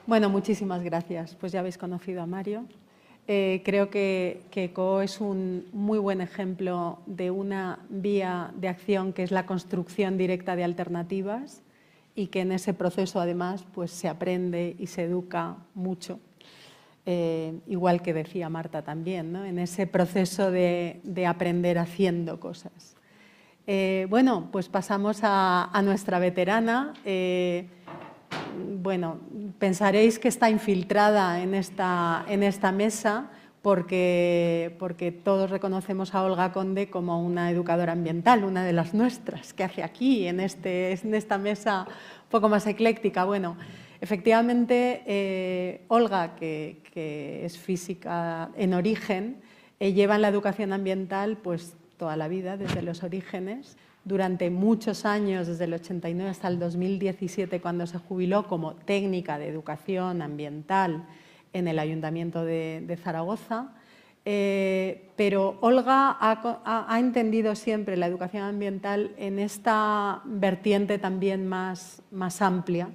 Bueno, muchísimas gracias. Pues ya habéis conocido a Mario. Creo que ECO es un muy buen ejemplo de una vía de acción que es la construcción directa de alternativas y que en ese proceso, además, pues se aprende y se educa mucho. Igual que decía Marta también, ¿no? En ese proceso de aprender haciendo cosas. Bueno, pues pasamos a nuestra veterana. Bueno, pensaréis que está infiltrada en esta mesa porque todos reconocemos a Olga Conde como una educadora ambiental, una de las nuestras, que hace aquí, en esta mesa un poco más ecléctica. Bueno, efectivamente, Olga, que es física en origen, lleva en la educación ambiental pues toda la vida, desde los orígenes, durante muchos años, desde el 89 hasta el 2017, cuando se jubiló como técnica de educación ambiental en el Ayuntamiento de Zaragoza. Pero Olga ha entendido siempre la educación ambiental en esta vertiente también más amplia,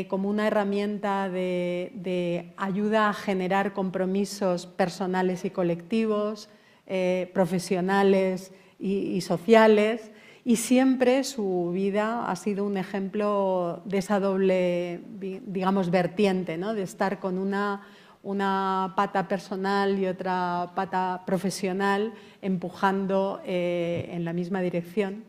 como una herramienta de ayuda a generar compromisos personales y colectivos, profesionales y sociales, y siempre su vida ha sido un ejemplo de esa doble, digamos, vertiente, ¿no? De estar con una pata personal y otra pata profesional empujando en la misma dirección.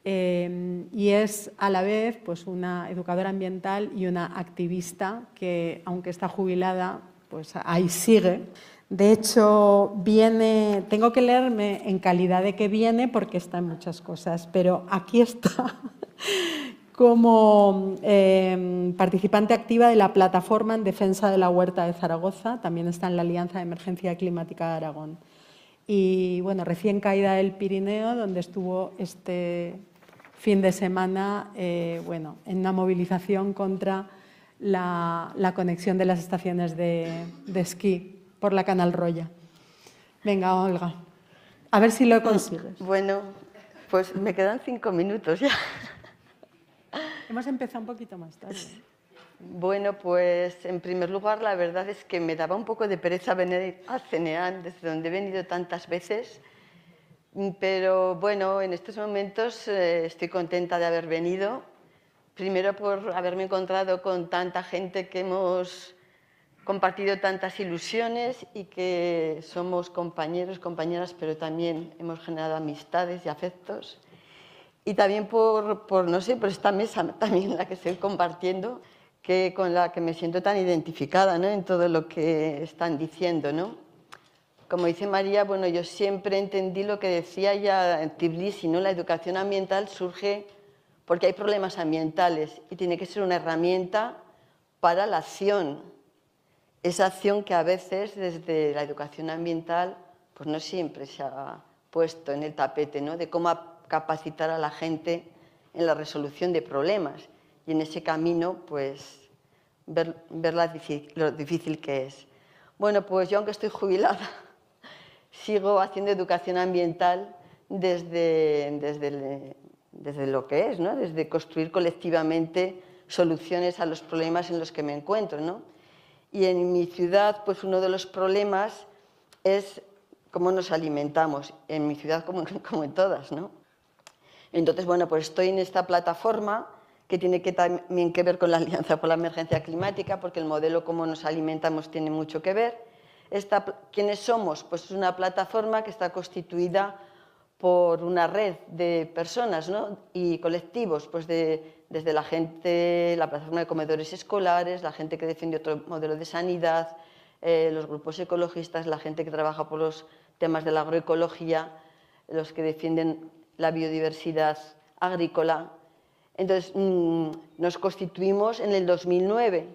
Y es a la vez pues, una educadora ambiental y una activista que, aunque está jubilada, pues ahí sigue. De hecho, tengo que leerme en calidad de que viene porque está en muchas cosas, pero aquí está como participante activa de la plataforma en defensa de la huerta de Zaragoza, también está en la Alianza de Emergencia Climática de Aragón. Y bueno, recién caída del Pirineo, donde estuvo este fin de semana bueno, en una movilización contra la conexión de las estaciones de esquí por la Canal Roya. Venga, Olga, a ver si lo consigues. Bueno, pues me quedan 5 minutos ya. Hemos empezado un poquito más tarde. Bueno, pues en primer lugar, la verdad es que me daba un poco de pereza venir a CNEAN, desde donde he venido tantas veces, pero bueno, en estos momentos estoy contenta de haber venido. Primero por haberme encontrado con tanta gente que hemos compartido tantas ilusiones y que somos compañeros, compañeras, pero también hemos generado amistades y afectos. Y también no sé, por esta mesa también en la que estoy compartiendo, con la que me siento tan identificada, ¿no? En todo lo que están diciendo, ¿no? Como dice María, bueno, yo siempre entendí lo que decía ya en Tbilisi, ¿no? La educación ambiental surge porque hay problemas ambientales y tiene que ser una herramienta para la acción. Esa acción que a veces desde la educación ambiental pues no siempre se ha puesto en el tapete, ¿no? De cómo capacitar a la gente en la resolución de problemas y en ese camino pues ver lo difícil que es. Bueno, pues yo aunque estoy jubilada sigo haciendo educación ambiental desde lo que es, ¿no? Desde construir colectivamente soluciones a los problemas en los que me encuentro, ¿no? Y en mi ciudad, pues uno de los problemas es cómo nos alimentamos, en mi ciudad como en todas, ¿no? Entonces, bueno, pues estoy en esta plataforma que tiene también que ver con la Alianza por la Emergencia Climática, porque el modelo cómo nos alimentamos tiene mucho que ver. ¿Quiénes somos? Pues es una plataforma que está constituida por una red de personas, ¿no? Y colectivos, pues desde la gente, la plataforma de comedores escolares, la gente que defiende otro modelo de sanidad, los grupos ecologistas, la gente que trabaja por los temas de la agroecología, los que defienden la biodiversidad agrícola. Entonces, nos constituimos en el 2009.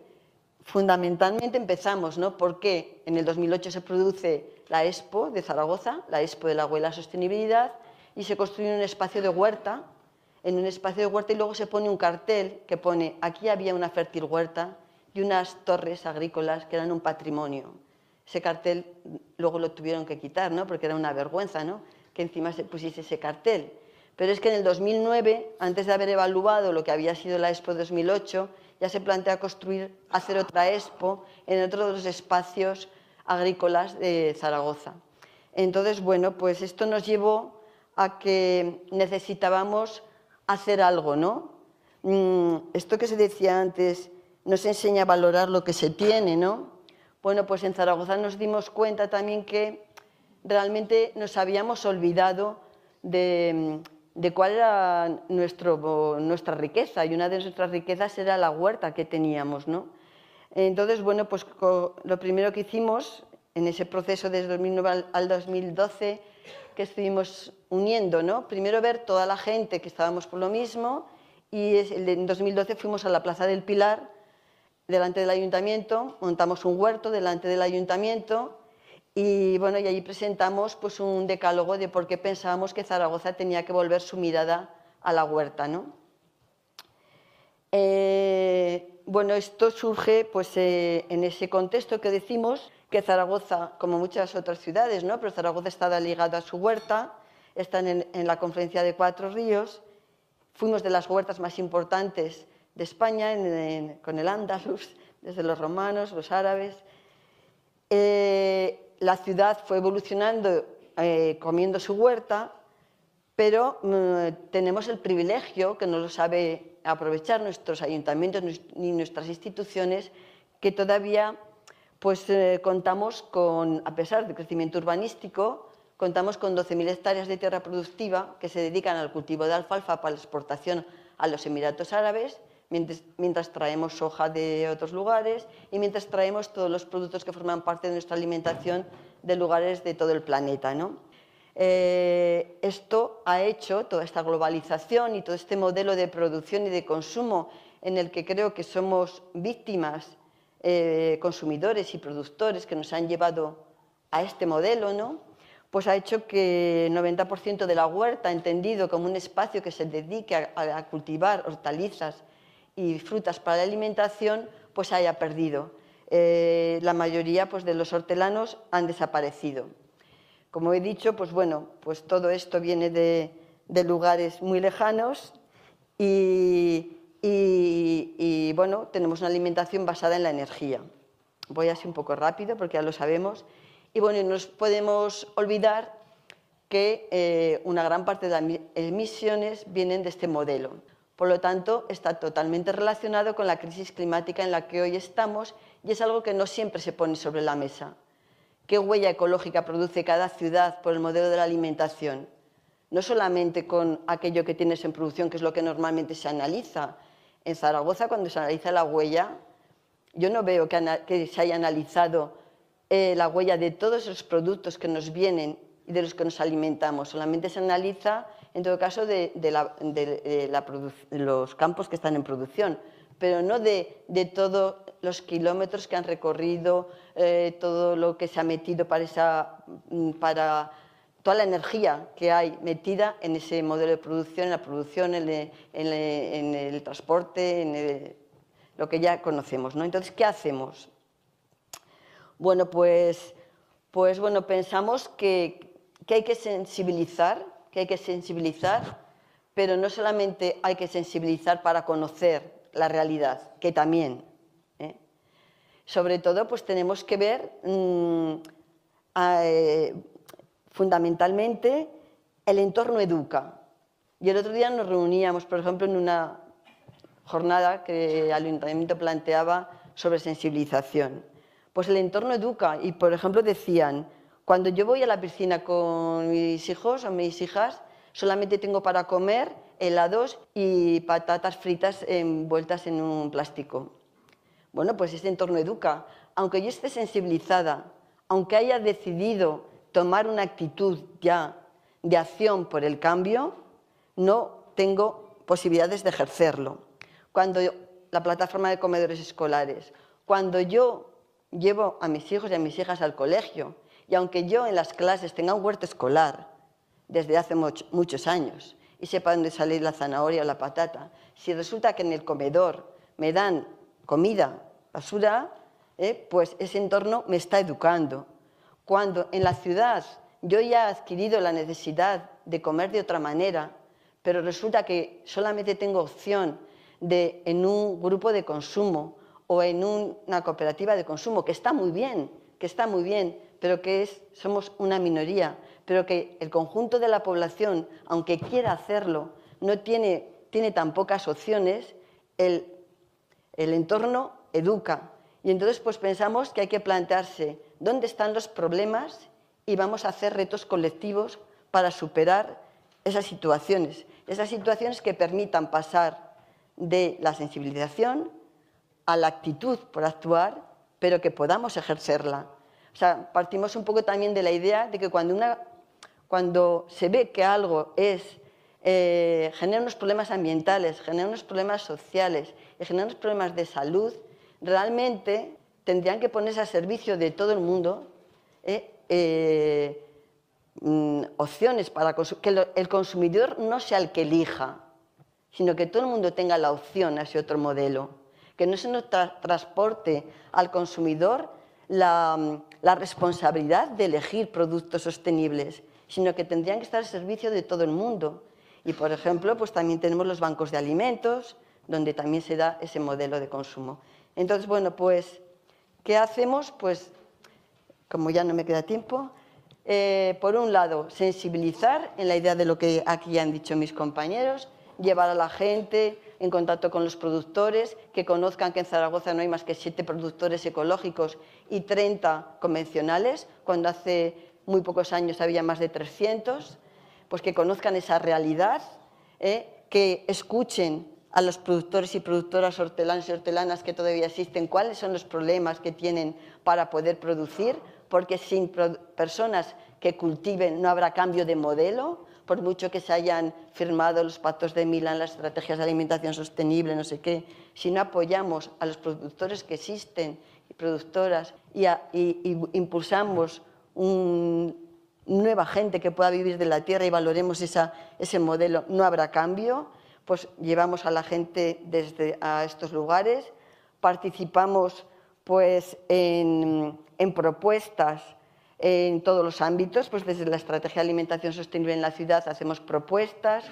Fundamentalmente empezamos, ¿no? Porque en el 2008 se produce la Expo de Zaragoza, la Expo del Agua y la Sostenibilidad, y se construye un espacio de huerta, en un espacio de huerta, y luego se pone un cartel que pone: aquí había una fértil huerta y unas torres agrícolas que eran un patrimonio. Ese cartel luego lo tuvieron que quitar, ¿no? Porque era una vergüenza, ¿no? Que encima se pusiese ese cartel. Pero es que en el 2009, antes de haber evaluado lo que había sido la Expo 2008, ya se plantea hacer otra Expo en otro de los espacios agrícolas de Zaragoza. Entonces, bueno, pues esto nos llevó a que necesitábamos hacer algo, ¿no? Esto que se decía antes nos enseña a valorar lo que se tiene, ¿no? Bueno, pues en Zaragoza nos dimos cuenta también que realmente nos habíamos olvidado de cuál era nuestra riqueza, y una de nuestras riquezas era la huerta que teníamos, ¿no? Entonces, bueno, pues lo primero que hicimos en ese proceso desde 2009 al 2012, que estuvimos uniendo, ¿no? Primero ver toda la gente que estábamos por lo mismo, y en 2012 fuimos a la Plaza del Pilar, delante del ayuntamiento, montamos un huerto delante del ayuntamiento, y bueno, y allí presentamos pues un decálogo de por qué pensábamos que Zaragoza tenía que volver su mirada a la huerta, ¿no? Bueno, esto surge pues en ese contexto que decimos que Zaragoza, como muchas otras ciudades, ¿no? Pero Zaragoza está ligado a su huerta, están en la confluencia de 4 ríos, fuimos de las huertas más importantes de España, con el Andalus, desde los romanos, los árabes. La ciudad fue evolucionando comiendo su huerta, pero tenemos el privilegio, que no lo sabe aprovechar nuestros ayuntamientos ni nuestras instituciones, que todavía pues, contamos con, a pesar del crecimiento urbanístico, contamos con 12.000 hectáreas de tierra productiva que se dedican al cultivo de alfalfa para la exportación a los Emiratos Árabes, mientras traemos soja de otros lugares y mientras traemos todos los productos que forman parte de nuestra alimentación de lugares de todo el planeta, ¿no? Esto ha hecho, toda esta globalización y todo este modelo de producción y de consumo en el que creo que somos víctimas, consumidores y productores, que nos han llevado a este modelo, ¿no? Pues ha hecho que el 90% de la huerta, entendido como un espacio que se dedique a cultivar hortalizas y frutas para la alimentación, pues haya perdido. La mayoría pues, de los hortelanos han desaparecido. Como he dicho, pues bueno, pues todo esto viene de lugares muy lejanos y bueno, tenemos una alimentación basada en la energía. Voy así un poco rápido porque ya lo sabemos. Y bueno, no nos podemos olvidar que una gran parte de las emisiones vienen de este modelo. Por lo tanto, está totalmente relacionado con la crisis climática en la que hoy estamos y es algo que no siempre se pone sobre la mesa. ¿Qué huella ecológica produce cada ciudad por el modelo de la alimentación? No solamente con aquello que tienes en producción, que es lo que normalmente se analiza. En Zaragoza, cuando se analiza la huella, yo no veo que se haya analizado la huella de todos los productos que nos vienen y de los que nos alimentamos. Solamente se analiza, en todo caso, de los campos que están en producción, pero no de todos los kilómetros que han recorrido, todo lo que se ha metido para toda la energía que hay metida en ese modelo de producción, en la producción, en el transporte, en lo que ya conocemos, ¿no? Entonces, ¿qué hacemos? Bueno, pues bueno, pensamos que hay que sensibilizar, pero no solamente hay que sensibilizar para conocer la realidad, que también. Sobre todo, pues tenemos que ver fundamentalmente el entorno educa. Y el otro día nos reuníamos, por ejemplo, en una jornada que el ayuntamiento planteaba sobre sensibilización. Pues el entorno educa y, por ejemplo, decían, cuando yo voy a la piscina con mis hijos o mis hijas, solamente tengo para comer helados y patatas fritas envueltas en un plástico. Bueno, pues ese entorno educa. Aunque yo esté sensibilizada, aunque haya decidido tomar una actitud ya de acción por el cambio, no tengo posibilidades de ejercerlo. Cuando la plataforma de comedores escolares, cuando yo llevo a mis hijos y a mis hijas al colegio, y aunque yo en las clases tenga un huerto escolar desde hace muchos años y sepa dónde salir la zanahoria o la patata, si resulta que en el comedor me dan comida, basura, pues ese entorno me está educando. Cuando en la ciudad yo ya he adquirido la necesidad de comer de otra manera, pero resulta que solamente tengo opción de en un grupo de consumo o en una cooperativa de consumo, que está muy bien, pero que somos una minoría, pero que el conjunto de la población, aunque quiera hacerlo, no tiene tan pocas opciones, el entorno educa. Y entonces pues pensamos que hay que plantearse dónde están los problemas y vamos a hacer retos colectivos para superar esas situaciones que permitan pasar de la sensibilización a la actitud por actuar, pero que podamos ejercerla. O sea, partimos un poco también de la idea de que cuando se ve que algo genera unos problemas ambientales, genera unos problemas sociales y genera unos problemas de salud, realmente tendrían que ponerse a servicio de todo el mundo opciones para que el consumidor no sea el que elija, sino que todo el mundo tenga la opción hacia otro modelo, que no se nos transporte al consumidor la responsabilidad de elegir productos sostenibles, sino que tendrían que estar al servicio de todo el mundo. Y, por ejemplo, pues también tenemos los bancos de alimentos, donde también se da ese modelo de consumo. Entonces, bueno, pues, ¿qué hacemos? Pues, como ya no me queda tiempo, por un lado, sensibilizar en la idea de lo que aquí han dicho mis compañeros, llevar a la gente en contacto con los productores, que conozcan que en Zaragoza no hay más que 7 productores ecológicos y 30 convencionales, cuando hace muy pocos años había más de 300, pues que conozcan esa realidad, que escuchen a los productores y productoras hortelanos y hortelanas que todavía existen, cuáles son los problemas que tienen para poder producir, porque sin personas que cultiven no habrá cambio de modelo, por mucho que se hayan firmado los pactos de Milán, las estrategias de alimentación sostenible, no sé qué, si no apoyamos a los productores que existen y productoras y impulsamos nueva gente que pueda vivir de la tierra y valoremos ese modelo, no habrá cambio. Pues llevamos a la gente a estos lugares, participamos pues en propuestas en todos los ámbitos, pues desde la estrategia de alimentación sostenible en la ciudad hacemos propuestas,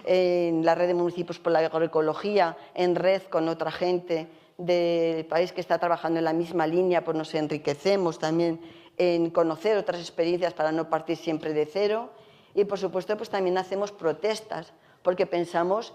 en la red de municipios por la agroecología, en red con otra gente del país que está trabajando en la misma línea, pues nos enriquecemos también en conocer otras experiencias para no partir siempre de cero. Y por supuesto pues también hacemos protestas, porque pensamos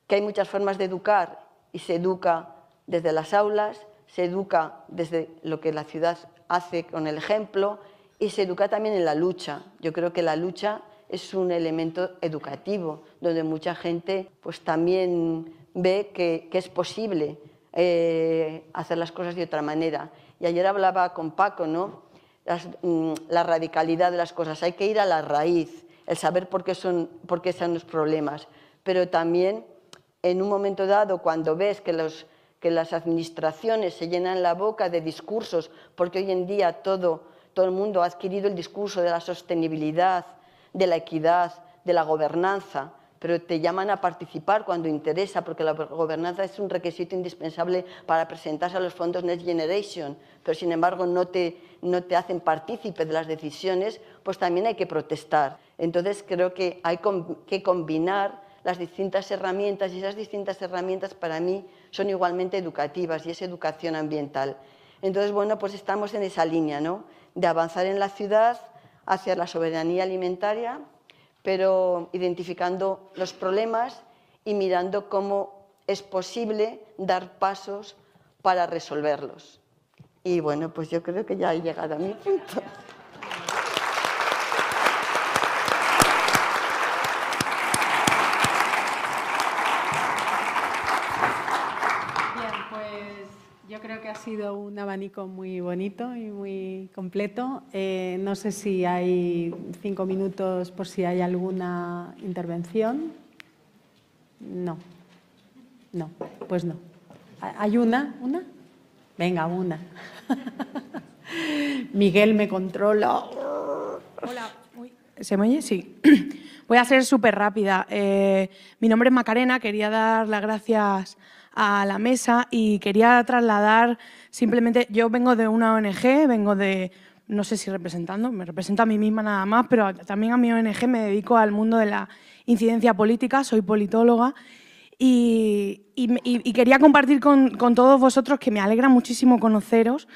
que hay muchas formas de educar y se educa desde las aulas, se educa desde lo que la ciudad hace con el ejemplo y se educa también en la lucha. Yo creo que la lucha es un elemento educativo, donde mucha gente pues también ve que es posible hacer las cosas de otra manera. Y ayer hablaba con Paco, ¿no? La radicalidad de las cosas. Hay que ir a la raíz, el saber por qué son los problemas, pero también en un momento dado, cuando ves que las administraciones se llenan la boca de discursos, porque hoy en día todo el mundo ha adquirido el discurso de la sostenibilidad, de la equidad, de la gobernanza, pero te llaman a participar cuando interesa, porque la gobernanza es un requisito indispensable para presentarse a los fondos Next Generation, pero sin embargo no te hacen partícipe de las decisiones, pues también hay que protestar. Entonces creo que hay que combinar las distintas herramientas, y esas distintas herramientas para mí son igualmente educativas, y es educación ambiental. Entonces, bueno, pues estamos en esa línea, ¿no?, de avanzar en la ciudad hacia la soberanía alimentaria, pero identificando los problemas y mirando cómo es posible dar pasos para resolverlos. Y bueno, pues yo creo que ya he llegado a mi punto. Bien, pues yo creo que ha sido un abanico muy bonito y muy completo. No sé si hay 5 minutos por si hay alguna intervención. No. No, pues no. ¿Hay una? ¿Una? Venga, una. Miguel me controla. Hola. ¿Se me oye? Sí. Voy a ser súper rápida. Mi nombre es Macarena, quería dar las gracias a la mesa y quería trasladar simplemente, yo vengo de una ONG, vengo de, no sé si representando, me represento a mí misma nada más, pero también a mi ONG me dedico al mundo de la incidencia política, soy politóloga y quería compartir con todos vosotros, que me alegra muchísimo conoceros,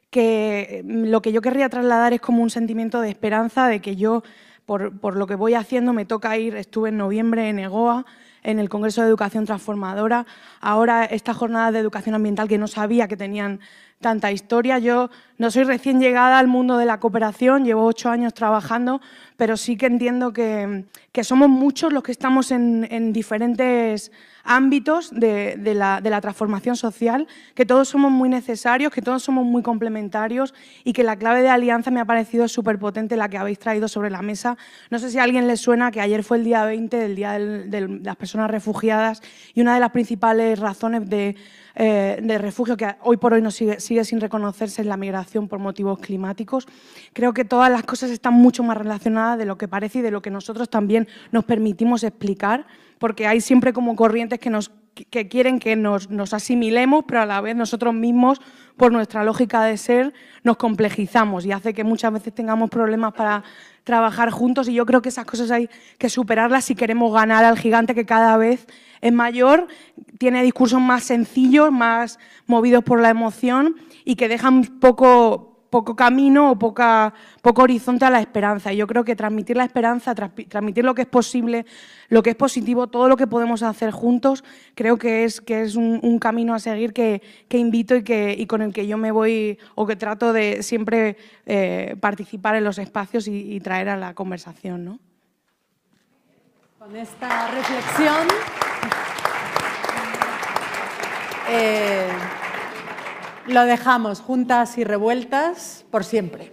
que lo que yo querría trasladar es como un sentimiento de esperanza, de que yo, por lo que voy haciendo, me toca ir, estuve en noviembre en EGOA, en el Congreso de Educación Transformadora, ahora esta jornada de educación ambiental que no sabía que tenían tanta historia. Yo no soy recién llegada al mundo de la cooperación, llevo 8 años trabajando, pero sí que entiendo que somos muchos los que estamos en diferentes ámbitos de la transformación social, que todos somos muy necesarios, que todos somos muy complementarios y que la clave de alianza me ha parecido súper potente la que habéis traído sobre la mesa. No sé si a alguien le suena que ayer fue el día 20 del Día de las Personas Refugiadas y una de las principales razones de refugio que hoy por hoy sigue sin reconocerse es la migración por motivos climáticos. Creo que todas las cosas están mucho más relacionadas de lo que parece y de lo que nosotros también nos permitimos explicar, porque hay siempre como corrientes que quieren que nos asimilemos, pero a la vez nosotros mismos, por nuestra lógica de ser, nos complejizamos y hace que muchas veces tengamos problemas para trabajar juntos, y yo creo que esas cosas hay que superarlas si queremos ganar al gigante que cada vez es mayor, tiene discursos más sencillos, más movidos por la emoción y que dejan poco camino o poco horizonte a la esperanza. Y yo creo que transmitir la esperanza, transmitir lo que es posible, lo que es positivo, todo lo que podemos hacer juntos, creo que es un camino a seguir que invito y con el que yo me voy, o que trato de siempre participar en los espacios y traer a la conversación, ¿no? Con esta reflexión lo dejamos, juntas y revueltas por siempre.